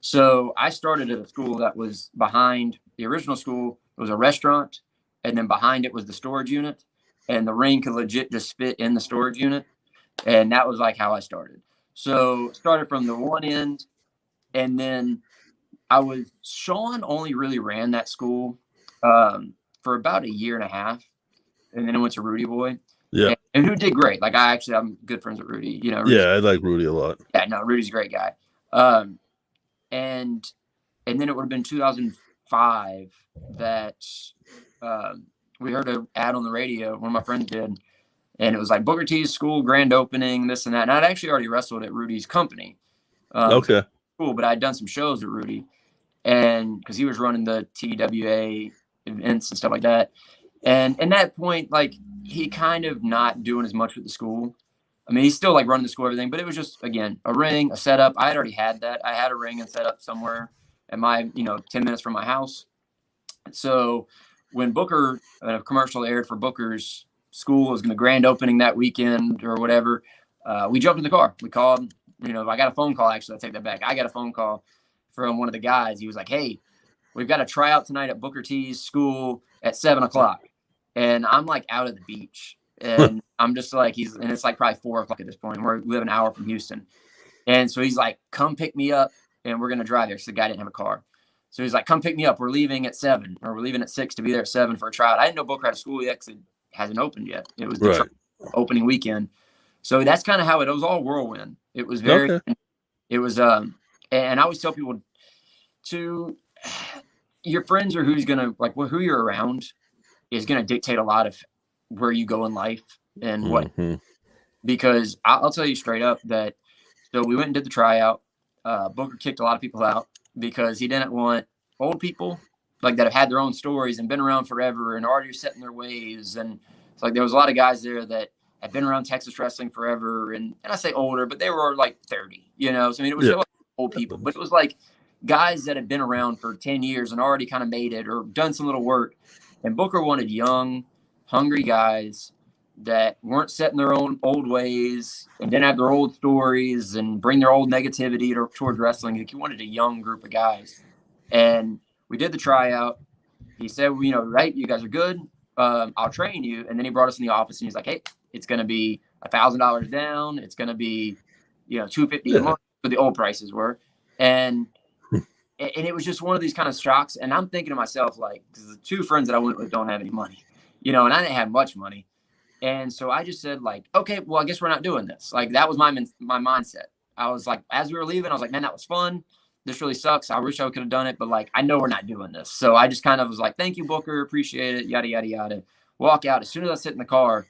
So I started at a school that was behind the original school. It was a restaurant. And then behind it was the storage unit, and the ring could legit just fit in the storage unit. And that was like how I started. So started from the one end, and then Sean only really ran that school for about 1.5 years. And then I went to Rudy Boy. Yeah. And who did great. Like, I'm good friends with Rudy, I like Rudy a lot. Yeah, no, Rudy's a great guy. And then it would have been 2005 that we heard an ad on the radio. One of my friends did, and it was like Booker T's school grand opening, this and that. And I'd actually already wrestled at Rudy's company. Okay. Cool, but I'd done some shows with Rudy, and because he was running the TIW events and stuff like that. And at that point, like, he kind of not doing as much with the school. I mean, he's still like running the school, everything, but it was just, again, a ring, a setup. I had already had that. I had a ring and set up somewhere at my, 10 minutes from my house. So when Booker, a commercial aired for Booker's school, was going to grand opening that weekend or whatever, we jumped in the car. We called, I got a phone call. Actually, I take that back. I got a phone call from one of the guys. He was like, hey, we've got a tryout tonight at Booker T's school at 7:00. And I'm like out at the beach. And I'm just like, it's like probably 4:00 at this point. We live an hour from Houston. And so he's like, come pick me up and we're going to drive there. So the guy didn't have a car. So he's like, come pick me up. We're leaving at 7, or we're leaving at 6 to be there at 7 for a tryout. I didn't know Booker had a school yet because it hasn't opened yet. It was the opening weekend. So that's kind of how it was all whirlwind. It was very, it was, and I always tell people to, your friends or who's going to, like, who you're around is going to dictate a lot of where you go in life and what, because I'll tell you straight up that, so we went and did the tryout. Booker kicked a lot of people out because he didn't want old people like that have had their own stories and been around forever and already set in their ways. And it's like, there was a lot of guys there that had been around Texas wrestling forever. And I say older, but they were like 30, you know? So, I mean, it was still like old people, but it was like guys that had been around for 10 years and already kind of made it or done some little work. And Booker wanted young, hungry guys that weren't set in their own old ways and didn't have their old stories and bring their old negativity towards wrestling. Like, he wanted a young group of guys. And we did the tryout. He said, you know, right, you guys are good. I'll train you. And then he brought us in the office and he's like, hey, it's going to be $1,000 down. It's going to be, you know, $250 a month, what the old prices were. And it was just one of these kind of shocks. And I'm thinking to myself, like, because the 2 friends that I went with don't have any money, you know, and I didn't have much money. And so I just said, like, okay, well, I guess we're not doing this. Like, that was my mindset. I was like, as we were leaving, I was like, man, that was fun. This really sucks. I wish I could have done it, but like, I know we're not doing this. So I just kind of was like, thank you, Booker. Appreciate it. Yada, yada, yada. Walk out. As soon as I sit in the car,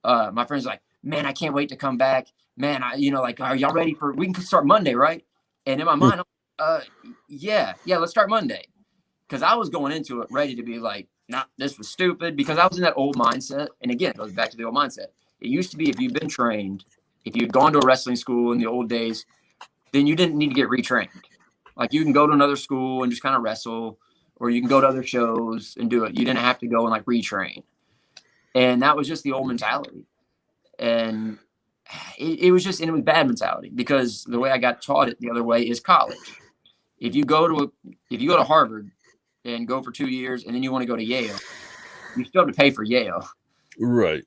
my friend's like, man, I can't wait to come back. Man, you know, like, are y'all ready we can start Monday, right? And in my mind, yeah, let's start Monday. Because I was going into it ready to be like, nah, this was stupid, because I was in that old mindset. And again, it goes back to the old mindset. It used to be, if you've been trained, if you'd gone to a wrestling school in the old days, then you didn't need to get retrained. Like, you can go to another school and just kind of wrestle, or you can go to other shows and do it. You didn't have to go and like retrain. And that was just the old mentality. And it was bad mentality, because the way I got taught it the other way is college. If you go to Harvard and go for 2 years and then you want to go to Yale, you still have to pay for Yale. Right.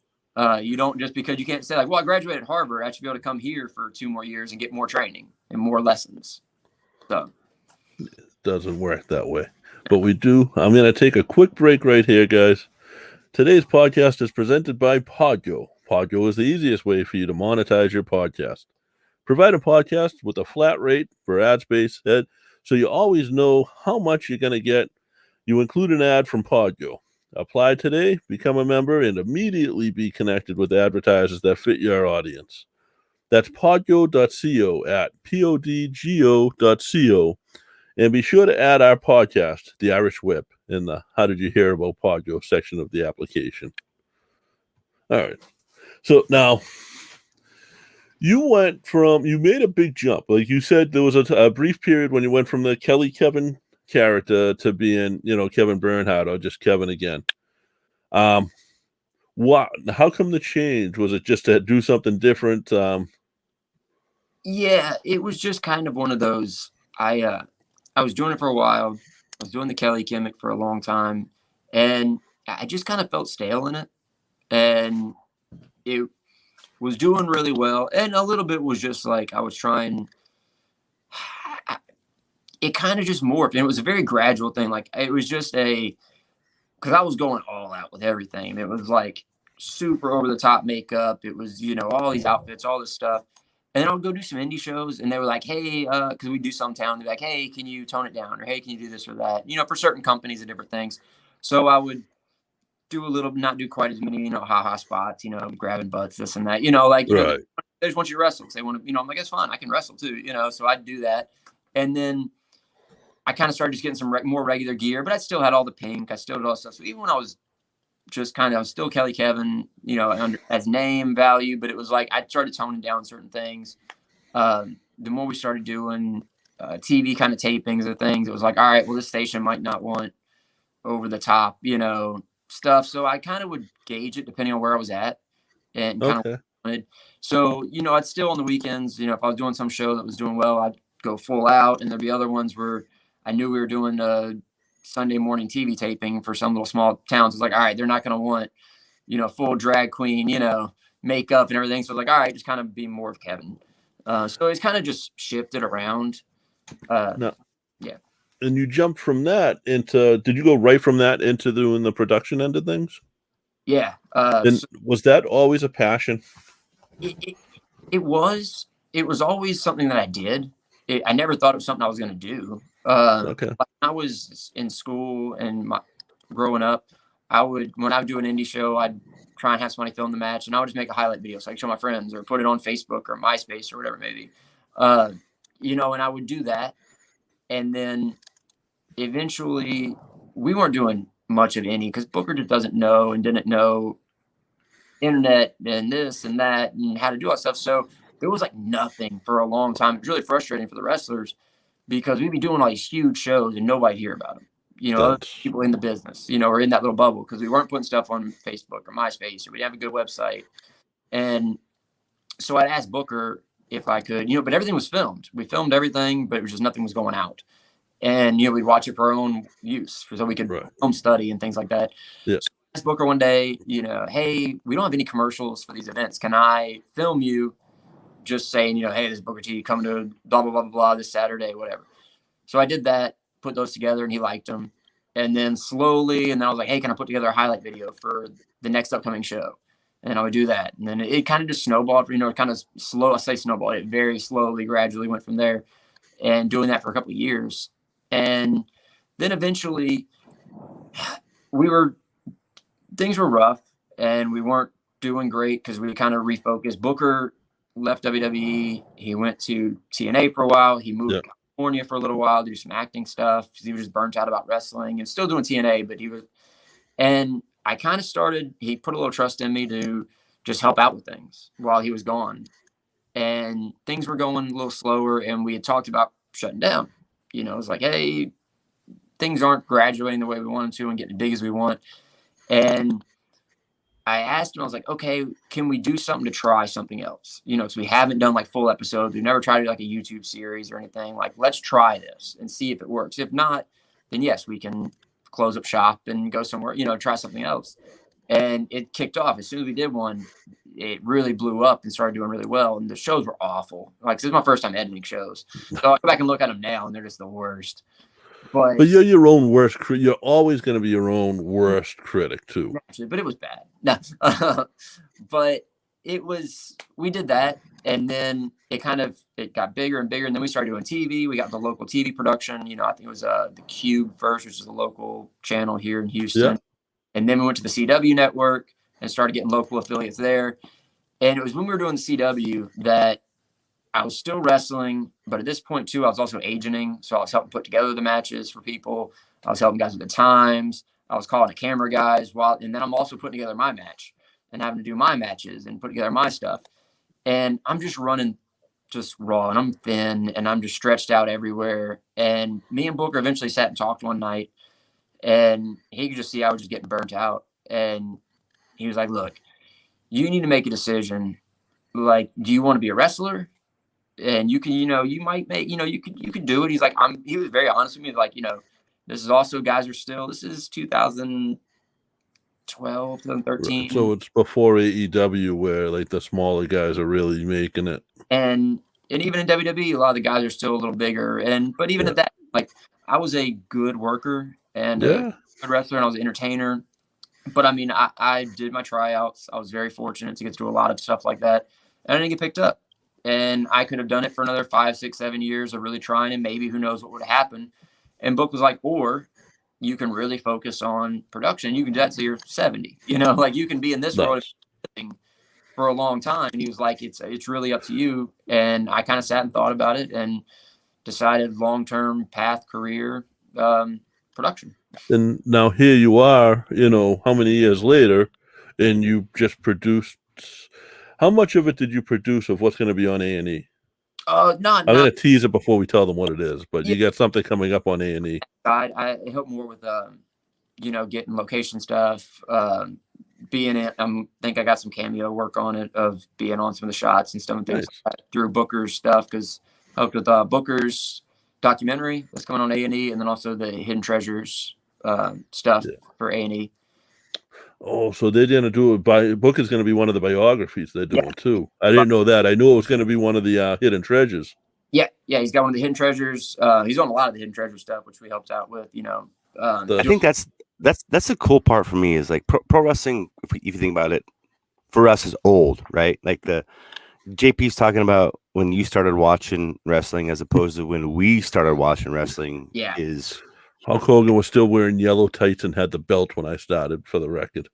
You don't, just because you can't say like, well, I graduated Harvard, I should be able to come here for 2 more years and get more training and more lessons. So it doesn't work that way, but we do. I'm going to take a quick break right here, guys. Today's podcast is presented by Podgo. Podgo is the easiest way for you to monetize your podcast. Provide a podcast with a flat rate for ad space, so you always know how much you're going to get. You include an ad from Podgo. Apply today, become a member, and immediately be connected with advertisers that fit your audience. That's podgo.co at podgo.co. And be sure to add our podcast, The Irish Whip, in the How Did You Hear About Podgo section of the application. All right. So now, you made a big jump. Like you said, there was a brief period when you went from the Kevin character to being, you know, Kevin Bernhardt, or just Kevin again. How come the change? Was it just to do something different? Yeah, it was just kind of one of those. I was doing it for a while. I was doing the Kelly gimmick for a long time, and I just kind of felt stale in it. And it was doing really well, and a little bit was just like I was trying. It kind of just morphed, and it was a very gradual thing. Like, it was just because I was going all out with everything. It was like super over the top makeup. It was, you know, all these outfits, all this stuff. And then I would go do some indie shows, and they were like, hey, because we do some town, they'd be like, hey, can you tone it down? Or hey, can you do this or that? You know, for certain companies and different things. So I would do a little, not do quite as many, you know, ha-ha spots, you know, grabbing butts, this and that, you know, like, you know, they just want you to wrestle. They want to, you know, I'm like, it's fun. I can wrestle too, you know, so I'd do that. And then I kind of started just getting some more regular gear, but I still had all the pink. I still did all that stuff. So even when I was just I was still Kelly Kevin, you know, as name value, but it was like I started toning down certain things. The more we started doing TV kind of tapings of things, it was like, all right, well, this station might not want over the top, you know, stuff. So I kind of would gauge it depending on where I was at and kind of wanted. So, you know, I'd still on the weekends, you know, if I was doing some show that was doing well, I'd go full out, and there'd be other ones where I knew we were doing Sunday morning TV taping for some little small towns. It's like, all right, they're not going to want, you know, full drag queen, you know, makeup and everything. So it's like, all right, just kind of be more of Kevin. So it's kind of just shifted around. No. Yeah. And you jumped from that into, did you go right from that into doing the production end of things? Yeah. And was that always a passion? It was always something that I did. I never thought it was something I was going to do. Okay. When I was in school and growing up, when I would do an indie show, I'd try and have somebody film the match, and I would just make a highlight video so I could show my friends or put it on Facebook or MySpace or whatever it may be. And I would do that. And then eventually we weren't doing much of any because Booker just doesn't know and didn't know internet and this and that and how to do all that stuff. So there was like nothing for a long time. It was really frustrating for the wrestlers because we'd be doing all these huge shows and nobody'd hear about them. Other people in the business, or in that little bubble because we weren't putting stuff on Facebook or MySpace or we didn't have a good website. And so I'd ask Booker if I could, but everything was filmed. We filmed everything, but it was just nothing was going out. And, we'd watch it for our own use so we could home study and things like that. Yeah. So I asked Booker one day, hey, we don't have any commercials for these events. Can I film you just saying, hey, this is Booker T coming to blah, blah, blah, blah, blah this Saturday, whatever. So I did that, put those together, and he liked them. And then slowly, and then I was like, hey, can I put together a highlight video for the next upcoming show? And I would do that. And then it kind of just snowballed, kind of slow. I say snowballed. It very slowly, gradually went from there and doing that for a couple of years. And then eventually things were rough and we weren't doing great because we kind of refocused. Booker left WWE. He went to TNA for a while. He moved to California for a little while to do some acting stuff. He was just burnt out about wrestling and still doing TNA, but and I kind of he put a little trust in me to just help out with things while he was gone. And things were going a little slower and we had talked about shutting down. It was like, hey, things aren't graduating the way we want them to and getting as big as we want. And I asked him, I was like, okay, can we do something to try something else? Because we haven't done like full episodes. We've never tried to do like a YouTube series or anything. Like, let's try this and see if it works. If not, then yes, we can close up shop and go somewhere, try something else. And it kicked off. As soon as we did one, it really blew up and started doing really well. And the shows were awful. Like, this is my first time editing shows. So I go back and look at them now and they're just the worst. But you're your own worst critic. You're always going to be your own worst critic too. Actually, but it was bad. No. But we did that. And then it got bigger and bigger. And then we started doing TV. We got the local TV production. I think it was the Cube first, which is a local channel here in Houston. Yeah. And then we went to the CW network and started getting local affiliates there. And it was when we were doing the CW that I was still wrestling, but at this point too, I was also agenting. So I was helping put together the matches for people. I was helping guys with the times. I was calling the camera guys and then I'm also putting together my match and having to do my matches and put together my stuff. And I'm just running just raw and I'm thin and I'm just stretched out everywhere. And me and Booker eventually sat and talked one night and he could just see I was just getting burnt out. And he was like, look, you need to make a decision. Like, do you want to be a wrestler? And you can, you might make, you could do it. He's like, he was very honest with me. Like, this is also this is 2012, 2013. So it's before AEW where like the smaller guys are really making it. And even in WWE, a lot of the guys are still a little bigger. But even at that, like I was a good worker and a good wrestler and I was an entertainer. But I mean, I did my tryouts. I was very fortunate to get to do a lot of stuff like that. And I didn't get picked up. And I could have done it for another 5, 6, 7 years of really trying, and maybe who knows what would happen. And Book was like, or you can really focus on production. You can do that till you're 70. Like you can be in this world for a long time. And he was like, it's really up to you. And I kind of sat and thought about it and decided long-term path, career, production. And now here you are, how many years later, and you just produced. How much of it did you produce of what's going to be on A&E? I'm going to tease it before we tell them what it is, but you got something coming up on A&E. I help more with, getting location stuff, being it. I think I got some cameo work on it of being on some of the shots and stuff and things like that through Booker's stuff because I helped with Booker's documentary that's coming on A&E and then also the Hidden Treasures stuff for A&E. Oh, so they're going to do it book is going to be one of the biographies they're doing too. I didn't know that. I knew it was going to be one of the Hidden Treasures. Yeah, he's got one of the hidden treasures. He's on a lot of the hidden treasure stuff, which we helped out with. I think that's the cool part for me is like pro wrestling. If you think about it, for us is old, right? Like the JP's talking about when you started watching wrestling as opposed to when we started watching wrestling. Yeah. Is Hulk Hogan was still wearing yellow tights and had the belt when I started, for the record.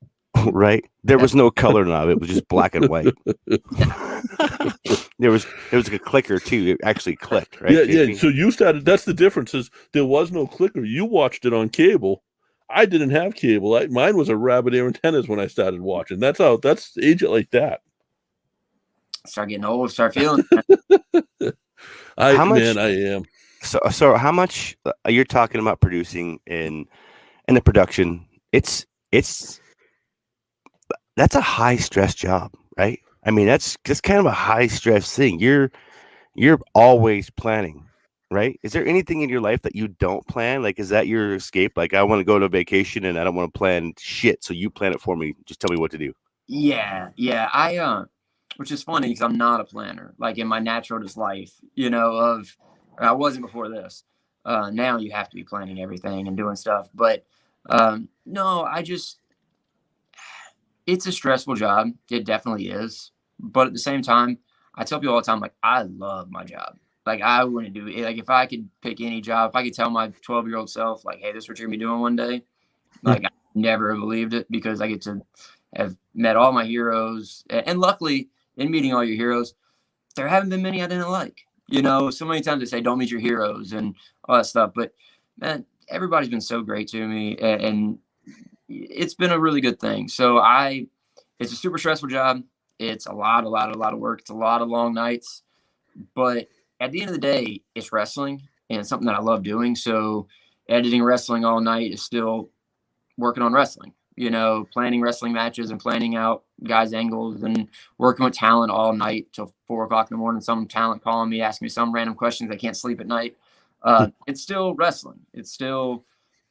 right. There was no color now. It was just black and white. there was like a clicker too. It actually clicked, right? Yeah, JP? yeah. So you started. That's the difference. Is there was no clicker. You watched it on cable. I didn't have cable. Mine was a rabbit ear antennas when I started watching. That's age it like that. Start getting old. Start feeling. I am. So how much you're talking about producing in the production? It's that's a high stress job, right? I mean, that's just kind of a high stress thing. You're always planning, right? Is there anything in your life that you don't plan? Like, is that your escape? Like, I want to go to vacation and I don't want to plan shit, so you plan it for me. Just tell me what to do. Yeah. I which is funny because I'm not a planner. Like in my natural just life, I wasn't before this. Now you have to be planning everything and doing stuff. But no, it's a stressful job. It definitely is. But at the same time, I tell people all the time, like, I love my job. Like, I wouldn't do it. Like, if I could pick any job, if I could tell my 12-year-old self, like, hey, this is what you're going to be doing one day, like, I never believed it because I get to have met all my heroes. And luckily, in meeting all your heroes, there haven't been many I didn't like. So many times they say, don't meet your heroes and all that stuff. But, man, everybody's been so great to me. And it's been a really good thing. So it's a super stressful job. It's a lot of work. It's a lot of long nights, but at the end of the day, it's wrestling and it's something that I love doing. So editing wrestling all night is still working on wrestling, planning wrestling matches and planning out guys' angles and working with talent all night till 4:00 in the morning. Some talent calling me, asking me some random questions. I can't sleep at night. It's still wrestling. It's still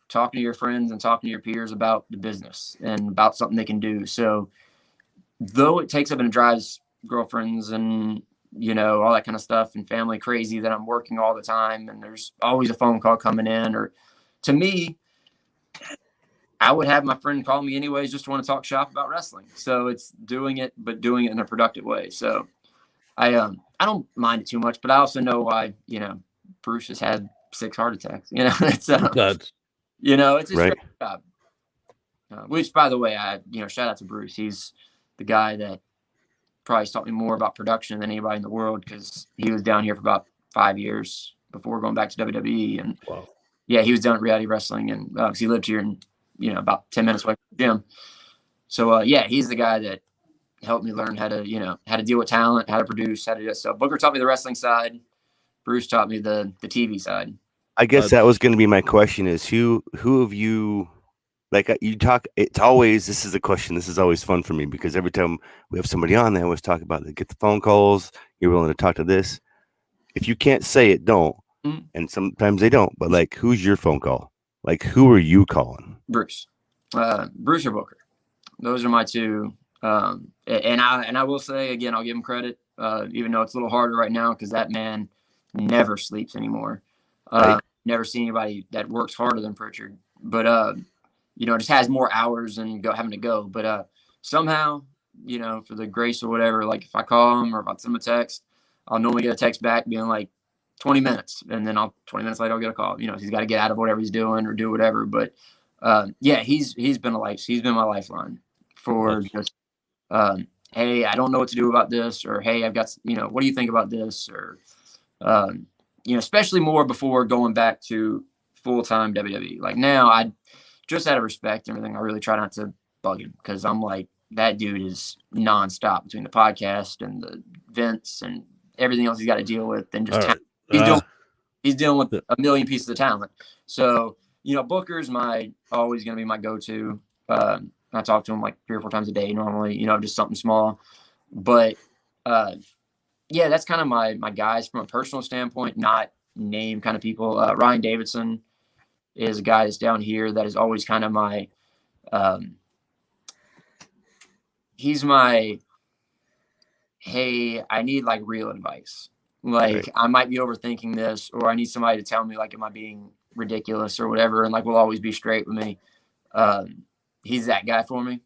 talking to your friends and talking to your peers about the business and about something they can do. So though it takes up and drives girlfriends and, all that kind of stuff and family crazy that I'm working all the time and there's always a phone call coming in, or to me, I would have my friend call me anyways, just to want to talk shop about wrestling. So it's doing it, but doing it in a productive way. So I don't mind it too much, but I also know why, Bruce has had 6 heart attacks, it's it's a right. job. Which, by the way, shout out to Bruce. He's the guy that probably taught me more about production than anybody in the world because he was down here for about 5 years before going back to WWE. And yeah, he was down at Reality Wrestling, and because he lived here and about 10 minutes away from the gym. So yeah, he's the guy that helped me learn how to deal with talent, how to produce, how to do that stuff. Booker taught me the wrestling side. Bruce taught me the TV side. I guess that was going to be my question: is who have you? Like you talk, it's always, this is a question. This is always fun for me because every time we have somebody on, they always talk about they get the phone calls. You're willing to talk to this. If you can't say it, don't. Mm-hmm. And sometimes they don't. But like, who's your phone call? Like, who are you calling? Bruce or Booker. Those are my two. And I will say again, I'll give him credit, even though it's a little harder right now because that man never sleeps anymore. Right. Never seen anybody that works harder than Pritchard. But just has more hours and having to go. But somehow, for the grace or whatever, like if I call him or if I send him a text, I'll normally get a text back being like 20 minutes. And then 20 minutes later, I'll get a call. He's got to get out of whatever he's doing or do whatever. But yeah, he's been my lifeline for just, hey, I don't know what to do about this, or hey, I've got, what do you think about this? Or, especially more before going back to full-time WWE. Like now, just out of respect and everything, I really try not to bug him because I'm like, that dude is nonstop between the podcast and the events and everything else he's got to deal with. And just he's dealing with a million pieces of talent. So, Booker's always going to be my go-to. I talk to him like 3 or 4 times a day normally, just something small. But, yeah, that's kind of my guys from a personal standpoint, not name kind of people. Ryan Davidson is a guy that's down here that is always kind of my he's my, hey, I need like real advice. Like Right. I might be overthinking this, or I need somebody to tell me like, am I being ridiculous or whatever? And like, will always be straight with me. He's that guy for me.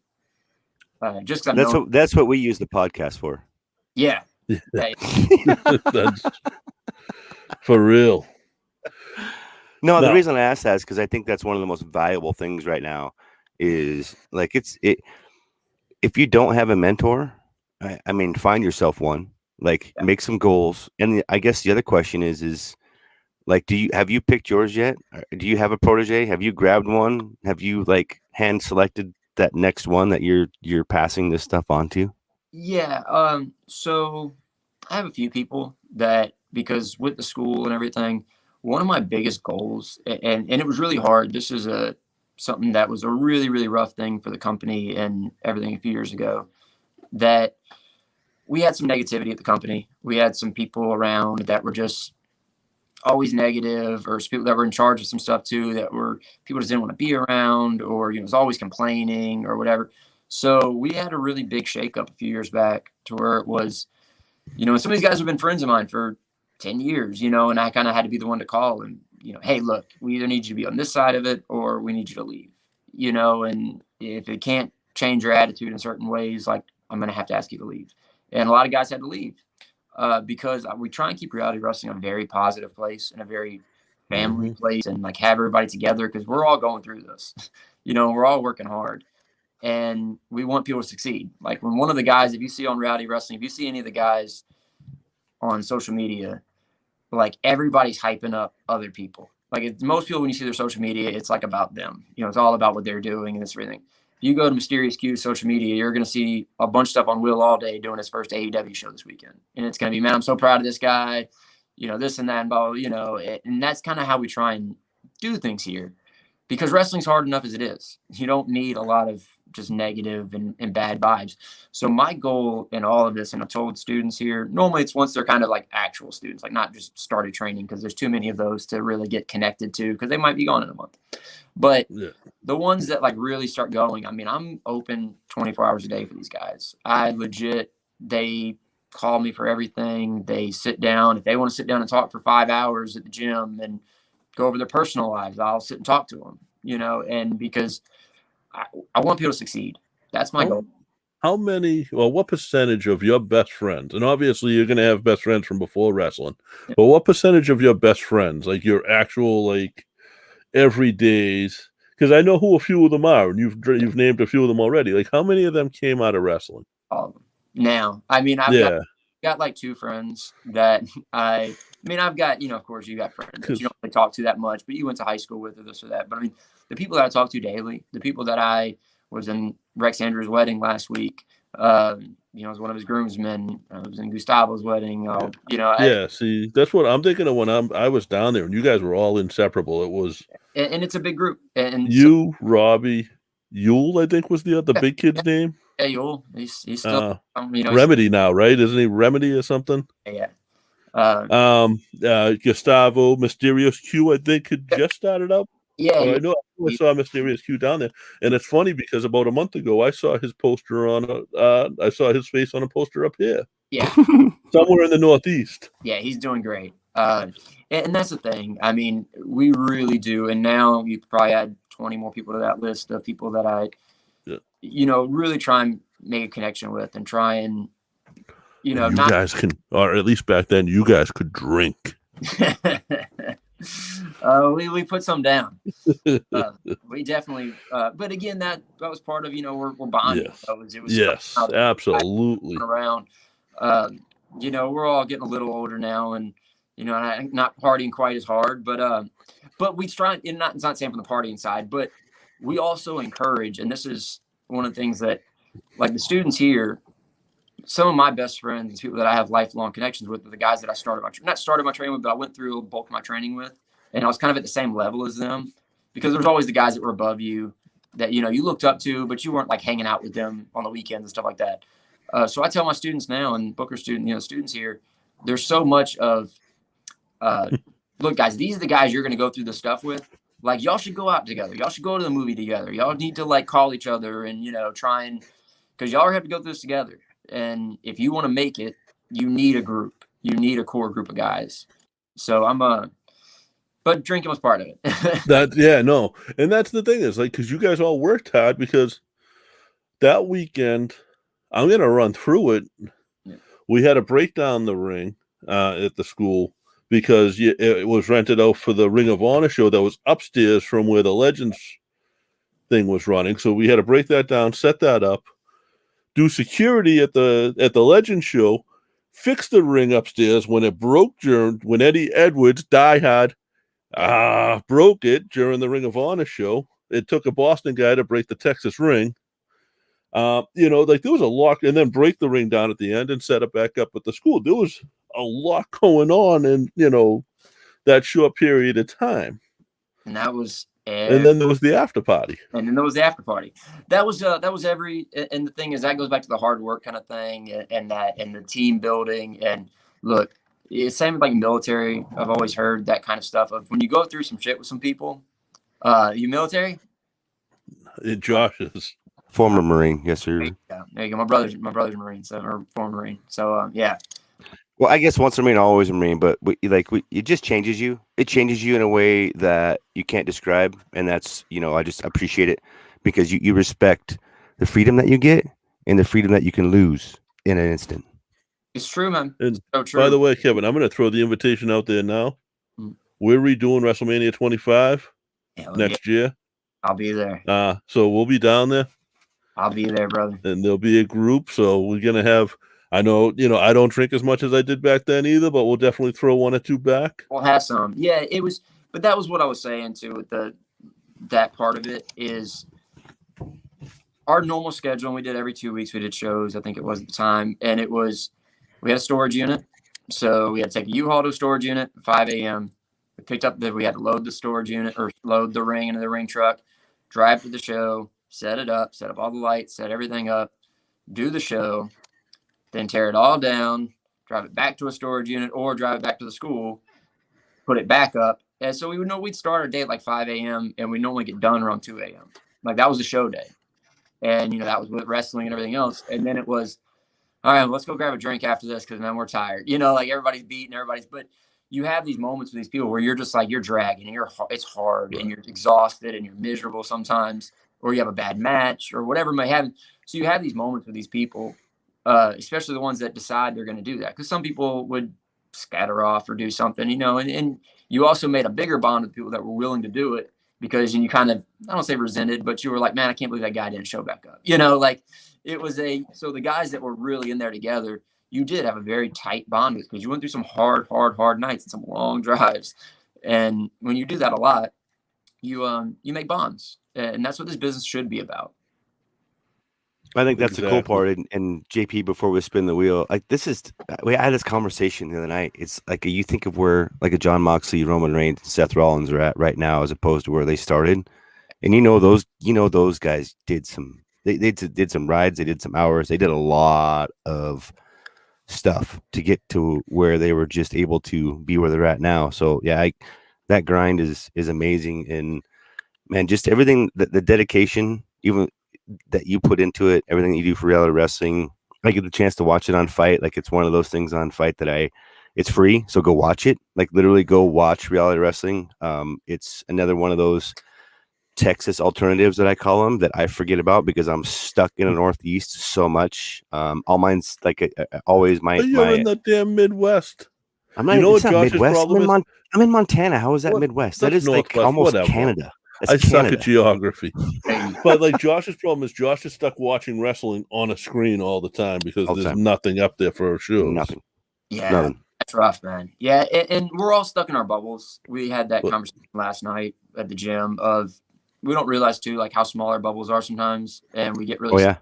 Just because I've known. That's what we use the podcast for. Yeah. Yeah. Yeah. That's for real. No, the No. reason I asked that is because I think that's one of the most valuable things right now. Is like if you don't have a mentor, I mean, find yourself one. Like, Yeah. make some goals. And I guess the other question is like, have you picked yours yet? Do you have a protege? Have you grabbed one? Have you like hand selected that next one that you're passing this stuff on to? Yeah. So I have a few people that, because with the school and everything, one of my biggest goals, and it was really hard. This is something that was a really, really rough thing for the company and everything a few years ago, that we had some negativity at the company. We had some people around that were just always negative, or people that were in charge of some stuff too, that were people just didn't want to be around, or was always complaining or whatever. So we had a really big shakeup a few years back to where it was, some of these guys have been friends of mine for 10 years, and I kind of had to be the one to call and, hey, look, we either need you to be on this side of it or we need you to leave, and if it can't change your attitude in certain ways, like, I'm going to have to ask you to leave. And a lot of guys had to leave because we try and keep reality wrestling a very positive place and a very family place, and like have everybody together, because we're all going through this, we're all working hard. And we want people to succeed. Like when one of the guys, if you see on reality wrestling, if you see any of the guys on social media, like everybody's hyping up other people. Like most people, when you see their social media, it's like about them. It's all about what they're doing and this everything. If you go to Mysterious Q's social media, you're going to see a bunch of stuff on Will all day doing his first AEW show this weekend. And it's going to be, man, I'm so proud of this guy, this and that, and blah, and that's kind of how we try and do things here, because wrestling's hard enough as it is. You don't need a lot of just negative and bad vibes. So my goal in all of this, and I've told students here, normally it's once they're kind of like actual students, like not just started training, because there's too many of those to really get connected to, because they might be gone in a month. But the ones that like really start going, I mean, I'm open 24 hours a day for these guys. They call me for everything. They sit down. If they want to sit down and talk for 5 hours at the gym and go over their personal lives, I'll sit and talk to them, and because I want people to succeed. That's my goal. What percentage of your best friends, and obviously you're going to have best friends from before wrestling, but what percentage of your best friends, like your actual, like everydays, because I know who a few of them are, and you've named a few of them already. Like how many of them came out of wrestling? All of them. Now, I mean, I've got like two friends that I've got, of course you got friends that you don't really talk to that much, but you went to high school with or this or that. But I mean, the people that I talk to daily, the people that I was in Rex Andrews' wedding last week, was one of his groomsmen. I was in Gustavo's wedding. See, that's what I'm thinking of when I was down there, and you guys were all inseparable. It was, and it's a big group. And you, Robbie, Yule, I think was the big kid's name. Yeah, Yule. He's still, Remedy now, right? Isn't he Remedy or something? Yeah. Gustavo, Mysterious Q, I think, had just started up. Yeah, I know I saw Mysterious Q down there, and it's funny because about a month ago I saw his poster I saw his face on a poster up here. Yeah, somewhere in the Northeast. Yeah, he's doing great. And that's the thing. I mean, we really do. And now you could probably add 20 more people to that list of people that I, really try and make a connection with, and try and, guys can, or at least back then, you guys could drink. We put some down. We definitely, but again, that was part of, we're bonding. Yes, It was yes, absolutely. Around, we're all getting a little older now, and not partying quite as hard, but we try. And it's not saying from the partying side, but we also encourage, and this is one of the things that, like the students here, some of my best friends and people that I have lifelong connections with are the guys that I started my training with, but I went through a bulk of my training with, and I was kind of at the same level as them, because there was always the guys that were above you that, you looked up to, but you weren't like hanging out with them on the weekends and stuff like that. So I tell my students now, and Booker students here, there's so much of, look, guys, these are the guys you're going to go through the stuff with. Like, y'all should go out together. Y'all should go to the movie together. Y'all need to like call each other and, try and, because y'all have to go through this together. And if you want to make it, you need a group. you need a core group of guys. So but drinking was part of it. No. And that's the thing is, like, because you guys all worked hard, because that weekend, I'm going to run through it. Yeah. We had to break down the ring at the school because it was rented out for the Ring of Honor show that was upstairs from where the Legends thing was running. So we had to break that down, set that up, do security at the Legends show, fix the ring upstairs when it broke when Eddie Edwards, diehard, broke it during the Ring of Honor show. It took a Boston guy to break the Texas ring. Like there was a lot, and then break the ring down at the end and set it back up at the school. There was a lot going on in, that short period of time. And that was, and then there was the after party. That was every, and the thing is, that goes back to the hard work kind of thing, and the team building. And look, it's same with like military. I've always heard that kind of stuff of when you go through some shit with some people. You military? Josh is former Marine. Yes, sir. Yeah, there you go. My brother's a Marine, or former Marine. So yeah. Well, I guess once a Marine, always a Marine, but it just changes you. It changes you in a way that you can't describe, and that's, I just appreciate it because you respect the freedom that you get and the freedom that you can lose in an instant. It's true, man. And so true. By the way, Kevin, I'm going to throw the invitation out there now. We're redoing WrestleMania 25 next year. I'll be there. So we'll be down there. I'll be there, brother. And there'll be a group. So we're going to have, I know, I don't drink as much as I did back then either, but we'll definitely throw one or two back. We'll have some. Yeah, but that was what I was saying too with that part of it is our normal schedule. And we did every 2 weeks. We did shows, I think it was at the time. And we had a storage unit. So we had to take a U-Haul to a storage unit at 5 a.m. We picked up we had to load the storage unit or load the ring into the ring truck, drive to the show, set up all the lights, set everything up, do the show, then tear it all down, drive it back to a storage unit or drive it back to the school, put it back up. And so we'd start our day at like 5 a.m. and we normally get done around 2 a.m. Like that was the show day. And, that was with wrestling and everything else. And then it was, all right, let's go grab a drink after this because then we're tired. Like everybody's beating, but you have these moments with these people where you're just like, you're dragging, and it's hard and you're exhausted and you're miserable sometimes, or you have a bad match or whatever may happen. So you have these moments with these people, especially the ones that decide they're going to do that. Because some people would scatter off or do something, and you also made a bigger bond with people that were willing to do it because you kind of, I don't say resented, but you were like, man, I can't believe that guy didn't show back up. Like it was so the guys that were really in there together, you did have a very tight bond with because you went through some hard nights and some long drives. And when you do that a lot, you make bonds. And that's what this business should be about. I think that's the cool part. And JP, before we spin the wheel, like we had this conversation the other night. It's like you think of where like a John Moxley, Roman Reigns, Seth Rollins are at right now, as opposed to where they started. And those guys did some, they did some rides, they did some hours, they did a lot of stuff to get to where they were just able to be where they're at now. So yeah, that grind is amazing. And man, just everything, the dedication, even that you put into it, everything that you do for reality wrestling. I get the chance to watch it on Fight. Like it's one of those things on Fight that it's free. So go watch it. Like literally go watch reality wrestling. It's another one of those Texas alternatives that I call them that I forget about because I'm stuck in the Northeast so much. All mine's like always my. You're in the damn Midwest. I'm not. It's not Midwest. I'm in Montana. How is that Midwest? That is like almost Canada. I suck at geography. But like Josh's problem is Josh is stuck watching wrestling on a screen all the time because there's nothing up there for shows. Nothing. Yeah. Nothing. That's rough, man. Yeah, and we're all stuck in our bubbles. We had that conversation last night at the gym of we don't realize too like how small our bubbles are sometimes, and we get really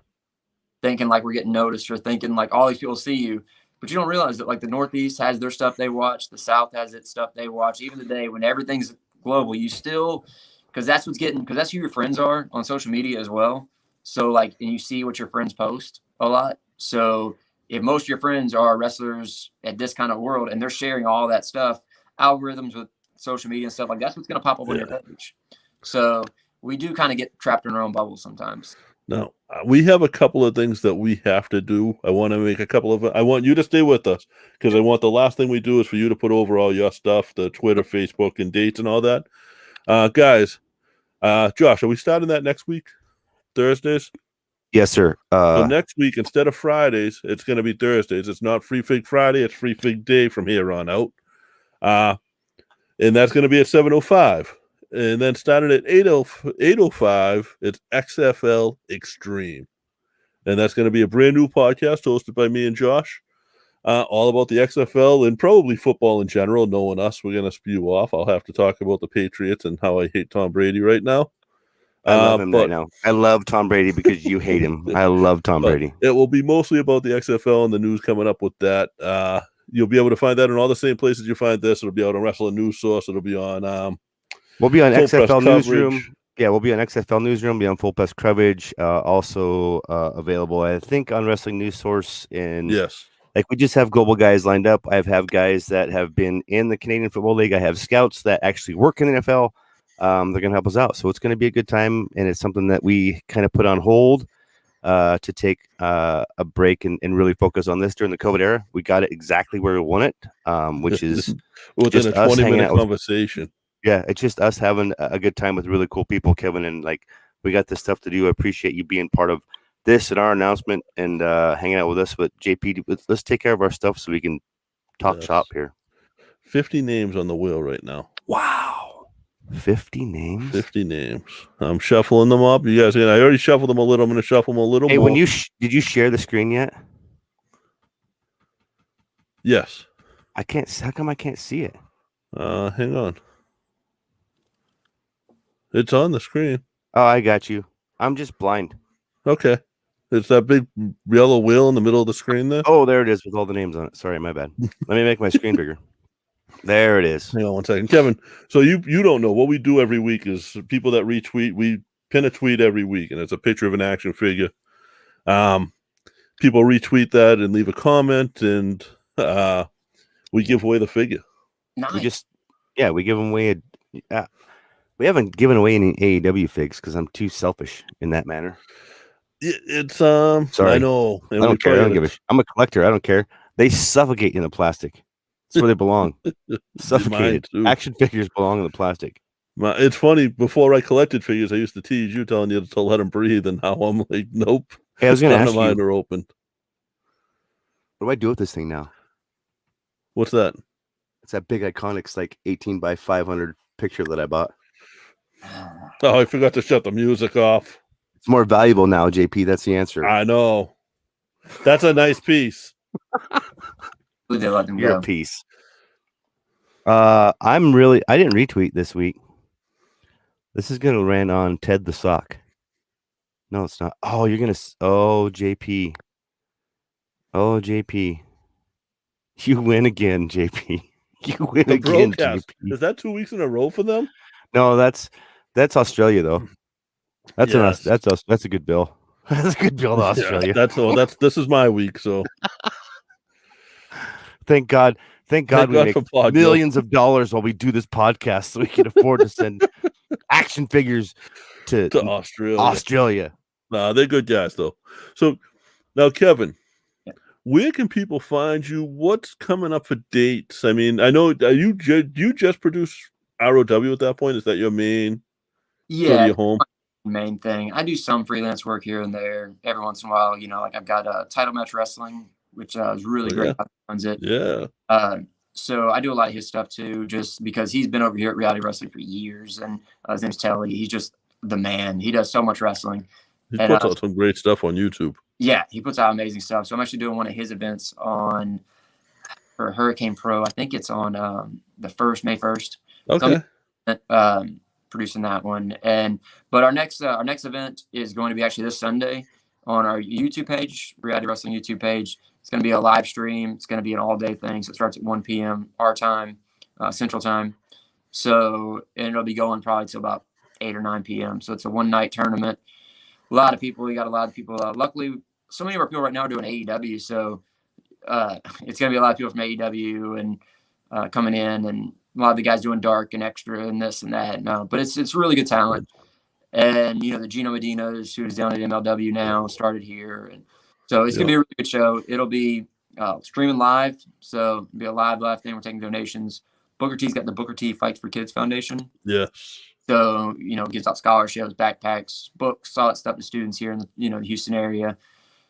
thinking like we're getting noticed or thinking like all these people see you, but you don't realize that like the Northeast has their stuff they watch, the South has its stuff they watch. Even today when everything's global, you still because that's who your friends are on social media as well. So like, and you see what your friends post a lot. So if most of your friends are wrestlers at this kind of world and they're sharing all that stuff, algorithms with social media and stuff like that's what's going to pop up on your page. So we do kind of get trapped in our own bubble sometimes. Now, we have a couple of things that we have to do. I want to make a couple of. I want you to stay with us because I want the last thing we do is for you to put over all your stuff, the Twitter, Facebook, and dates and all that. Guys, Josh, are we starting that next week? Thursdays? Yes, sir. So next week, instead of Fridays, it's going to be Thursdays. It's not Free Fig Friday. It's Free Fig Day from here on out. And that's going to be at 7:05. And then starting at 8:05, it's XFL Extreme. And that's going to be a brand new podcast hosted by me and Josh, all about the XFL and probably football in general. Knowing us, we're going to spew off. I'll have to talk about the Patriots and how I hate Tom Brady right now. I love him right now. I love Tom Brady because you hate him. I love Tom Brady. It will be mostly about the XFL and the news coming up with that. You'll be able to find that in all the same places you find this. It'll be out on Wrestling News Source. It'll be on. We'll be on XFL Newsroom. Yeah, we'll be on XFL Newsroom. Be on Full Press Coverage. Also available, I think, on Wrestling News Source. And yes, like we just have global guys lined up. I have guys that have been in the Canadian Football League. I have scouts that actually work in the NFL. They're going to help us out. So it's going to be a good time. And it's something that we kind of put on hold to take a break and really focus on this during the COVID era. We got it exactly where we want it, which is within a 20-minute conversation. Yeah, it's just us having a good time with really cool people, Kevin. And like, we got this stuff to do. I appreciate you being part of this and our announcement and hanging out with us. But JP, let's take care of our stuff so we can talk shop here. 50 names on the wheel right now. Wow. 50 names? 50 names. I'm shuffling them up. You guys, I already shuffled them a little. I'm going to shuffle them a little more. When did you share the screen yet? Yes. I can't. How come I can't see it? Hang on. It's on the screen. Oh, I got you. I'm just blind. Okay. It's that big yellow wheel in the middle of the screen there. Oh, there it is with all the names on it. Sorry, my bad. Let me make my screen bigger. There it is. Hang on one second. Kevin, so you don't know. What we do every week is people that retweet, we pin a tweet every week, and it's a picture of an action figure. People retweet that and leave a comment, and we give away the figure. Nice. We give them away. We haven't given away any AEW figs because I'm too selfish in that manner. It's sorry. I know. I don't care. I don't give a I'm a collector. I don't care. They suffocate in the plastic. That's where they belong. Suffocated. Action figures belong in the plastic. It's funny. Before I collected figures, I used to tease you, telling you to let them breathe, and now I'm like, nope. Hey, I was going to ask you. Mine are open. What do I do with this thing now? What's that? It's that big Iconics, like 18 by 500 picture that I bought. Oh, I forgot to shut the music off. It's more valuable now, JP. That's the answer. I know. That's a nice piece. They let them You're go. a piece. I didn't retweet this week. This is gonna land on Ted the Sock. No, it's not. Oh, JP. Oh, JP. You win again, JP. You win again, JP. Is that 2 weeks in a row for them? No, that's Australia though. That's a good bill. That's a good bill to Australia. Yeah, this is my week, so Thank God we make millions of dollars while we do this podcast so we can afford to send action figures to Australia. Nah, they're good guys though. So now, Kevin, where can people find you? What's coming up for dates? I mean, I know you just produce ROW at that point. Is that your main? Yeah, your home main thing. I do some freelance work here and there every once in a while. Like I've got Title Match Wrestling, which is really great. Runs it. Yeah. So I do a lot of his stuff too, just because he's been over here at Reality Wrestling for years, and his name's Telly. He's just the man. He does so much wrestling. He puts out some great stuff on YouTube. Yeah, he puts out amazing stuff. So I'm actually doing one of his events for Hurricane Pro. I think it's on the May 1st. Okay. So producing that one, but our next event is going to be actually this Sunday on our YouTube page, Reality Wrestling YouTube page. It's going to be a live stream. It's going to be an all-day thing. So it starts at 1 p.m. our time, Central Time. So and it'll be going probably till about 8 or 9 p.m. So it's a one-night tournament. A lot of people. We got a lot of people. Luckily, so many of our people right now are doing AEW. So it's going to be a lot of people from AEW and coming in, and a lot of the guys doing dark and extra and this and that. No, but it's really good talent. And, the Gino Medinas, who's down at MLW now, started here. And so it's going to be a really good show. It'll be streaming live. So it'll be a live thing. We're taking donations. Booker T's got the Booker T Fights for Kids Foundation. Yes. So, gives out scholarships, backpacks, books, all that stuff to students here in the, the Houston area.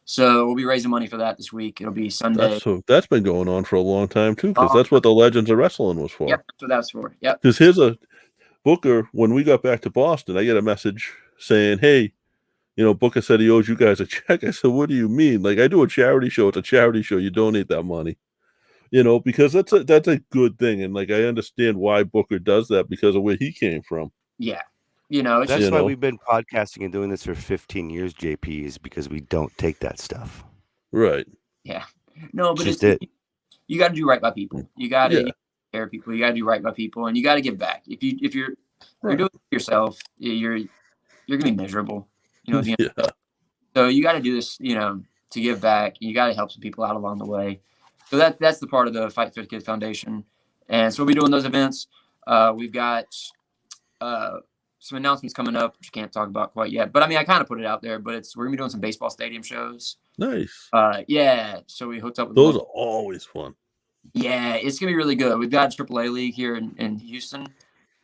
So we'll be raising money for that this week. It'll be Sunday. That's been going on for a long time too, because that's what the Legends of Wrestling was for. Yep, that's what that was for. Yep. Because here's a Booker, when we got back to Boston, I get a message saying, hey, Booker said he owes you guys a check. I said, what do you mean? Like, I do a charity show. It's a charity show. You donate that money. Because that's a good thing. And like, I understand why Booker does that because of where he came from. Yeah. That's why we've been podcasting and doing this for 15 years, JP, is because we don't take that stuff. Right. Yeah. No, but you got to do right by people. You got to care people. You got to do right by people, and you got to give back. If you're doing it yourself, you're gonna be miserable. So you got to do this, to give back. You got to help some people out along the way. So that's the part of the Fight for the Kids Foundation, and so we'll be doing those events. We've got some announcements coming up, which I can't talk about quite yet. But I mean, I kind of put it out there. But we're gonna be doing some baseball stadium shows. Nice. Yeah. So we hooked up with those. Are always fun. Yeah, it's gonna be really good. We've got a AAA league here in Houston,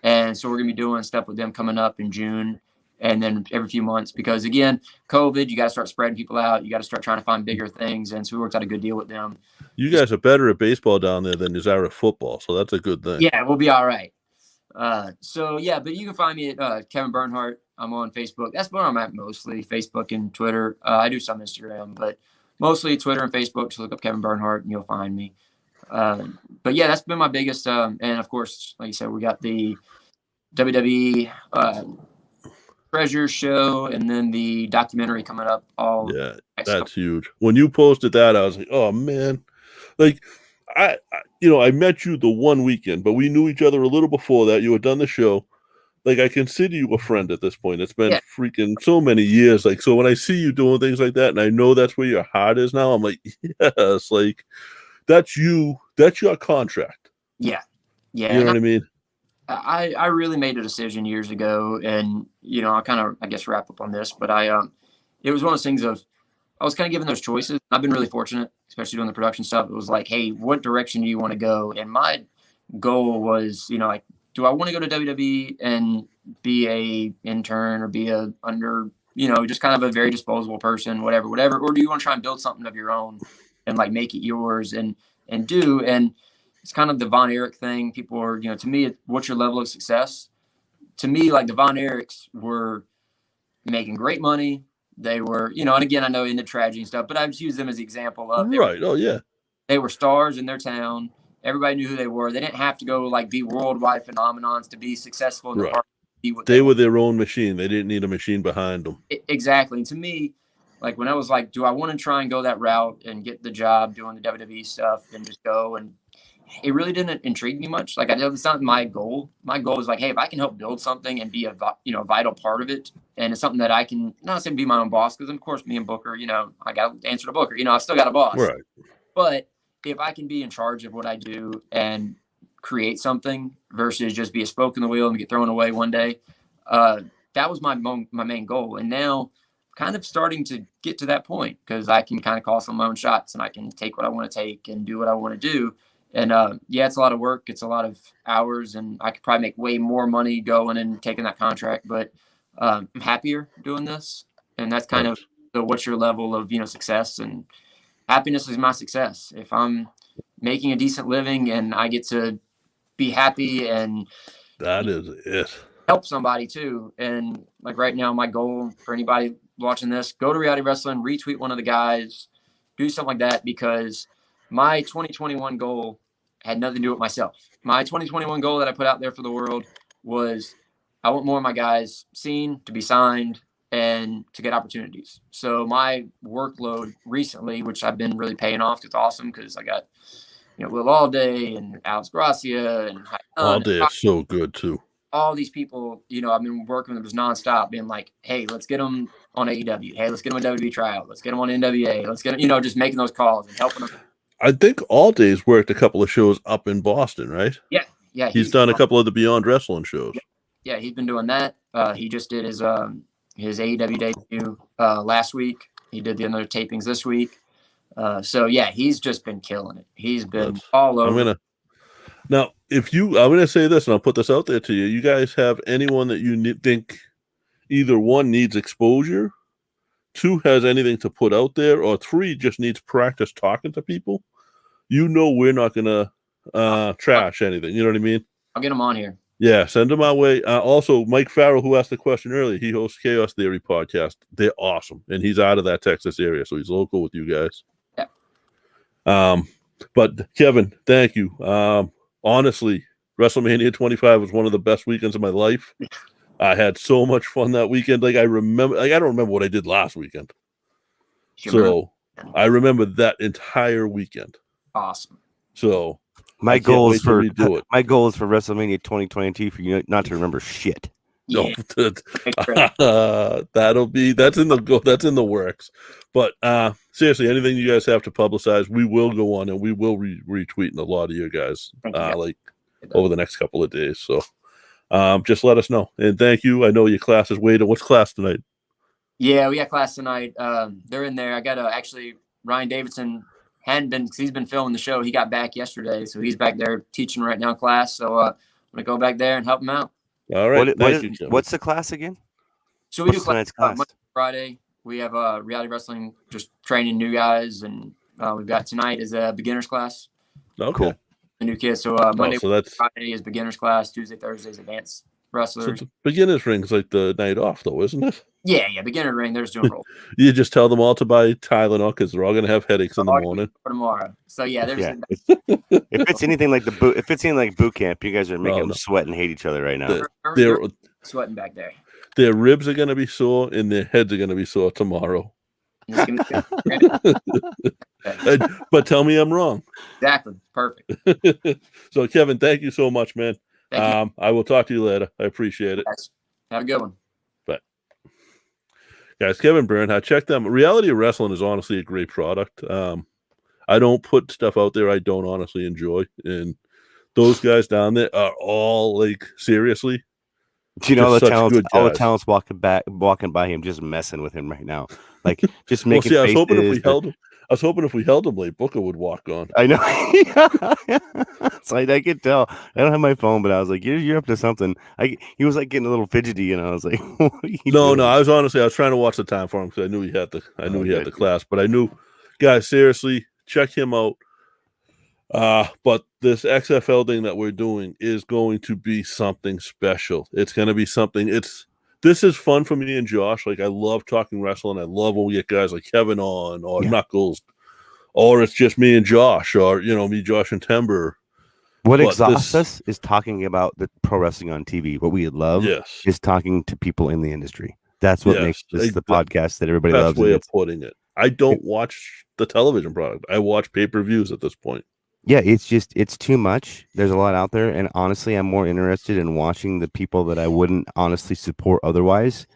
and so we're gonna be doing stuff with them coming up in June, and then every few months. Because again, COVID, you got to start spreading people out. You got to start trying to find bigger things, and so we worked out a good deal with them. You guys are better at baseball down there than you are at football, so that's a good thing. Yeah, we'll be all right. So yeah, but you can find me at Kevin Bernhardt. I'm on Facebook. That's where I'm at mostly, Facebook and Twitter. I do some Instagram, but mostly Twitter and Facebook. Just look up Kevin Bernhardt and you'll find me. But yeah, that's been my biggest. And of course, like you said, we got the WWE Treasure show and then the documentary coming up. That's huge. When you posted that, I was like, oh man, like I met you the one weekend, but we knew each other a little before that. You had done the show. Like, I consider you a friend at this point. It's been freaking so many years. Like, so when I see you doing things like that, and I know that's where your heart is now, I'm like, yes, like that's you. That's your contract. Yeah. Yeah. You know what I mean? I really made a decision years ago, and I kind of, I guess, wrap up on this, but it was one of those things of, I was kind of given those choices. I've been really fortunate, especially doing the production stuff. It was like, hey, what direction do you want to go? And my goal was, like, do I want to go to WWE and be a intern or be a under, just kind of a very disposable person, whatever, or do you want to try and build something of your own and like make it yours and do? And it's kind of the Von Erich thing. People are, to me, what's your level of success? To me, like the Von Erichs were making great money. They were, and again, I know in the tragedy and stuff, but I just use them as an example of right. Oh yeah. They were stars in their town. Everybody knew who they were. They didn't have to go like be worldwide phenomenons to be successful in the park. They were their own machine. They didn't need a machine behind them. Exactly. And to me, like when I was like, do I want to try and go that route and get the job doing the WWE stuff and just go? And it really didn't intrigue me much. Like it's not my goal. My goal is like, hey, if I can help build something and be a vital part of it, and it's something that I can not say be my own boss, because of course me and Booker, I got to answer to Booker. I still got a boss. Right. But if I can be in charge of what I do and create something versus just be a spoke in the wheel and get thrown away one day, that was my main goal. And now kind of starting to get to that point because I can kind of call some of my own shots and I can take what I want to take and do what I want to do. And it's a lot of work. It's a lot of hours, and I could probably make way more money going and taking that contract. But I'm happier doing this, and that's kind of what's your level of success. And happiness is my success. If I'm making a decent living and I get to be happy, and that is it. Help somebody too. And like right now, my goal for anybody watching this, go to Reality Wrestling, retweet one of the guys, do something like that, because my 2021 goal had nothing to do with myself. My 2021 goal that I put out there for the world was I want more of my guys seen, to be signed, and to get opportunities. So my workload recently, which I've been really paying off, it's awesome because I got, Will All Day and Alex Gracia and All Day is so good too. All these people, I've been working with them nonstop, being like, hey, let's get them on AEW. Hey, let's get them on WWE tryout. Let's get them on NWA. Let's get them, just making those calls and helping them. I think All Day's worked a couple of shows up in Boston, right? Yeah. He's done a couple of the Beyond Wrestling shows. Yeah, he's been doing that. He just did his AEW debut last week. He did the other tapings this week. So yeah, he's just been killing it. He's been all over. I'm gonna say this, and I'll put this out there to you. You guys have anyone that you think either one needs exposure, two has anything to put out there, or three just needs practice talking to people? We're not gonna trash anything. You know what I mean? I'll get him on here. Yeah, send them our way. Also, Mike Farrell, who asked the question earlier, he hosts Chaos Theory podcast. They're awesome, and he's out of that Texas area, so he's local with you guys. Yeah. But Kevin, thank you. Honestly, WrestleMania 25 was one of the best weekends of my life. I had so much fun that weekend. I don't remember what I did last weekend. I remember that entire weekend. Awesome. So my goal is for WrestleMania 2022 for you not to remember shit. Yeah. No, that's in the works. But seriously, anything you guys have to publicize, we will go on and we will retweet a lot of you guys over the next couple of days. So just let us know. And thank you. I know your class is waiting. What's class tonight? Yeah, we got class tonight. They're in there. I got actually Ryan Davidson hadn't been, because he's been filming the show. He got back yesterday, so he's back there teaching right now class. So I'm gonna go back there and help him out. All right. What's the class again? So we do class Monday, Friday. We have reality wrestling, just training new guys, and we've got tonight is a beginners class. Okay. Cool. The new kids. So Monday, Friday is beginners class. Tuesday, Thursday is advanced wrestlers. So the beginners ring's like the night off, though, isn't it? Yeah, beginner ring. They're just doing roll. You just tell them all to buy Tylenol because they're all going to have headaches in the morning. For tomorrow. So yeah, if it's anything like boot camp, you guys are making them sweat and hate each other right now. They're sweating back there. Their ribs are going to be sore and their heads are going to be sore tomorrow. But tell me I'm wrong. Exactly. Perfect. So Kevin, thank you so much, man. Thank you. I will talk to you later. I appreciate it. Yes. Have a good one. But guys, Kevin Bernhardt, check them. Reality of Wrestling is honestly a great product. I don't put stuff out there I don't honestly enjoy, and those guys down there are all seriously. Do you know all the talents walking by him, just messing with him right now, just making. I was hoping if we held him late, Booker would walk on. I know. It's I could tell. I don't have my phone, but I was like, "You're up to something." He was getting a little fidgety, and I was like, "What are you doing?" I was trying to watch the time for him because I knew he had the class, but I knew, guys, seriously, check him out. But this XFL thing that we're doing is going to be something special. It's going to be something. This is fun for me and Josh. I love talking wrestling. I love when we get guys like Kevin on or Knuckles, or it's just me and Josh, or me, Josh, and Timber. What exhausts us is talking about the pro wrestling on TV. What we love is talking to people in the industry. That's what makes this the podcast that everybody loves. Way of putting it. I don't watch the television product. I watch pay-per-views at this point. Yeah, it's too much. There's a lot out there, and honestly, I'm more interested in watching the people that I wouldn't honestly support otherwise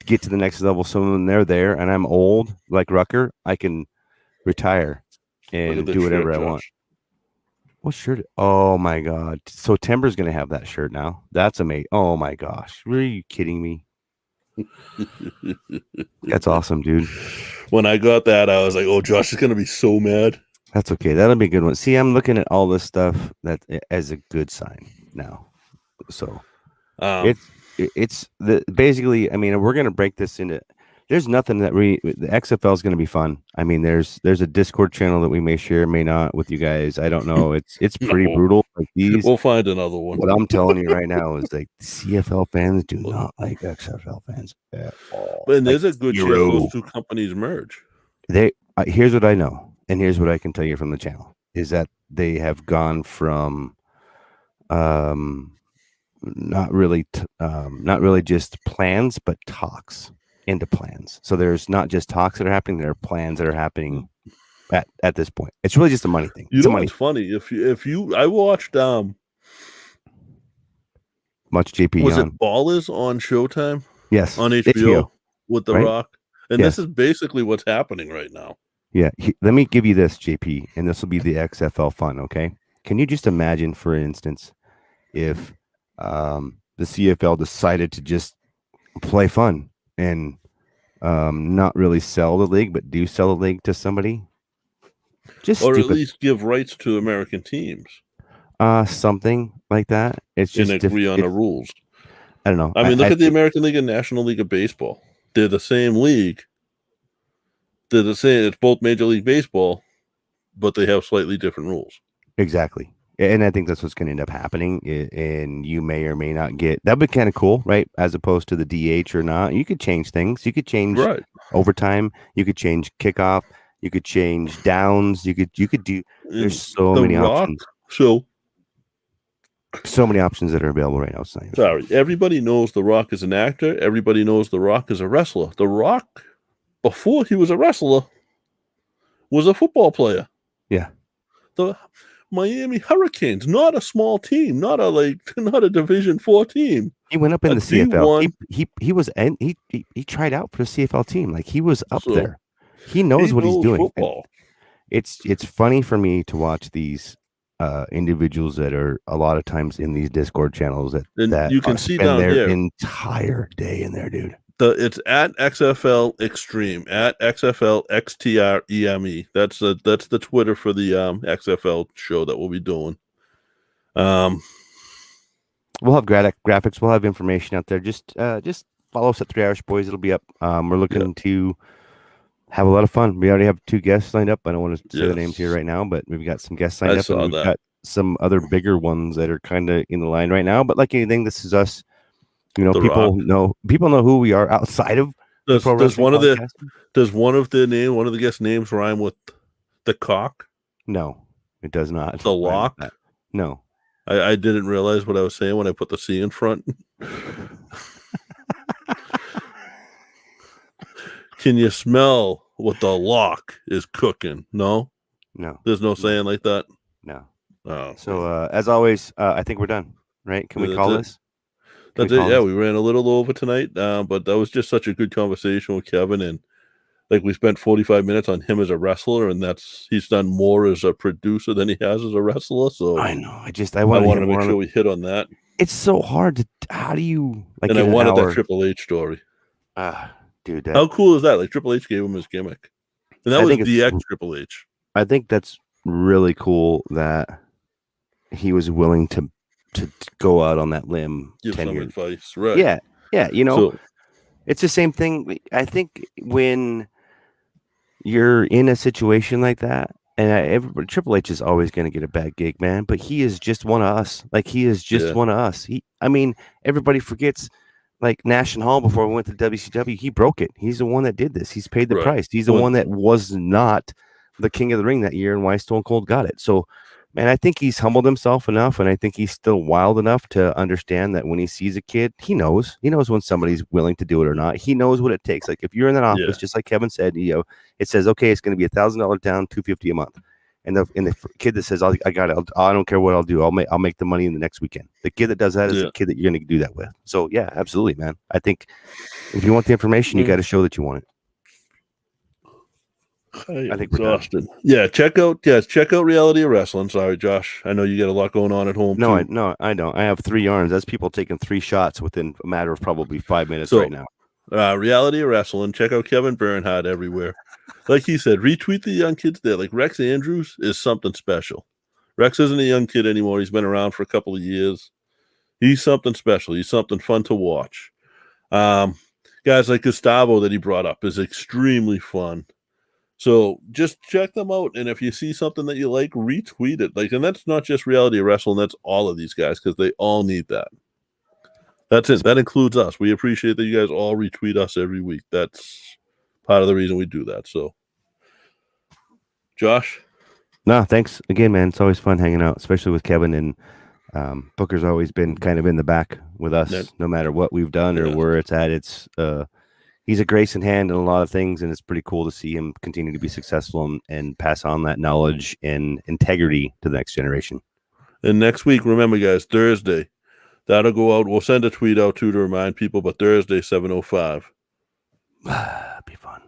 get to the next level. So when they're there, and I'm old like Rucker, I can retire and do whatever I want. What shirt? Oh my god! So Timber's gonna have that shirt now. That's amazing. Oh my gosh! Are you kidding me? That's awesome, dude. When I got that, I was like, "Oh, Josh is gonna be so mad." That's okay. That'll be a good one. See, I'm looking at all this stuff that as a good sign now. So it's basically. I mean, we're gonna break this into. There's nothing that the XFL is gonna be fun. I mean, there's a Discord channel that we may share, may not with you guys. I don't know. It's pretty brutal. We'll find another one. What I'm telling you right now is CFL fans do not like XFL fans at all. And there's a good chance those two companies merge. Here's what I know. And here's what I can tell you from the channel is that they have gone from not really just plans, but talks into plans. So there's not just talks that are happening, there are plans that are happening at this point. It's really just a money thing. It's funny. I watched much JP was it Ballers on Showtime? Yes. On HBO with The Rock. And this is basically what's happening right now. Yeah, let me give you this, JP, and this will be the XFL fun, okay? Can you just imagine, for instance, if the CFL decided to just play fun and not really sell the league, but do sell the league to somebody. Just or stupid. at least give rights to American teams. Something like that. It's just and agree on the rules. I don't know. I mean, look at the American League and National League of Baseball. They're the same league. They're the same. It's both Major League Baseball, but they have slightly different rules. Exactly. And I think that's what's going to end up happening. And you may or may not get that'd be kind of cool, right? As opposed to the DH or not. You could change things. You could change overtime. You could change kickoff. You could change downs. You could do. There's so many options. So many options that are available right now. Sorry, everybody knows The Rock is an actor. Everybody knows The Rock is a wrestler. The Rock, before he was a wrestler, was a football player. Yeah. The Miami Hurricanes, not a small team, not a Division IV team. He went up in the CFL. He tried out for the CFL team. Like he was up there. He knows what he's doing. Football. It's funny for me to watch these individuals that are a lot of times in these Discord channels that you can see down their here entire day in there, dude. It's at XFL Extreme, at XFL XTREME. That's the Twitter for the XFL show that we'll be doing. We'll have graphics. We'll have information out there. Just follow us at 3 Irish Boys. It'll be up. We're looking to have a lot of fun. We already have 2 guests lined up. I don't want to say the names here right now, but we've got some guests lined up. And we've got some other bigger ones that are kind of in the line right now. But like anything, this is us. You know, people know who we are outside of. Does one of the guest names rhyme with the cock? No, it does not. The lock? No. I didn't realize what I was saying when I put the C in front. Can you smell what the lock is cooking? No. There's no saying like that. No. Oh. So as always, I think we're done. Right? Can we call this? That's it. Yeah, we ran a little over tonight, but that was just such a good conversation with Kevin, and like we spent 45 minutes on him as a wrestler, and he's done more as a producer than he has as a wrestler. So I know. I wanted to make sure we hit on that. It's so hard to. How do you like? And I wanted that Triple H story. Dude, how cool is that? Like Triple H gave him his gimmick, and that was DX Triple H. I think that's really cool that he was willing to go out on that limb. Give some advice, right? Yeah. You know, it's the same thing. I think when you're in a situation like that, and Triple H is always going to get a bad gig, man. But he is just one of us. Like he is just one of us. Everybody forgets. Like National Hall before we went to WCW, he broke it. He's the one that did this. He's paid the price. He's the one that was not the King of the Ring that year, and why Stone Cold got it. So, man, I think he's humbled himself enough, and I think he's still wild enough to understand that when he sees a kid, he knows when somebody's willing to do it or not. He knows what it takes. Like if you're in that office, just like Kevin said, it says, okay, it's going to be $1,000 down, $250 a month. And the kid that says, I got it, I don't care what I'll do. I'll make the money in the next weekend. The kid that does that is the kid that you're going to do that with. So yeah, absolutely, man. I think if you want the information, you got to show that you want it. I think exhausted. Check out Reality of Wrestling. Sorry, Josh. I know you got a lot going on at home. No, I don't. I have 3 yarns. That's people taking 3 shots within a matter of probably 5 minutes right now. Reality of Wrestling. Check out Kevin Bernhardt everywhere. Like he said, retweet the young kids there. Like Rex Andrews is something special. Rex isn't a young kid anymore. He's been around for a couple of years. He's something special. He's something fun to watch. Guys like Gustavo that he brought up is extremely fun. So just check them out. And if you see something that you like, retweet it. And that's not just Reality of Wrestling. That's all of these guys because they all need that. That's it. That includes us. We appreciate that you guys all retweet us every week. That's part of the reason we do that. So, Josh? No, thanks again, man. It's always fun hanging out, especially with Kevin. And Booker's always been kind of in the back with us, no matter what we've done or where it's at. It's he's a grace in hand in a lot of things, and it's pretty cool to see him continue to be successful and pass on that knowledge and integrity to the next generation. And next week, remember, guys, Thursday, that'll go out. We'll send a tweet out too to remind people, but Thursday, 7:05. Be fun.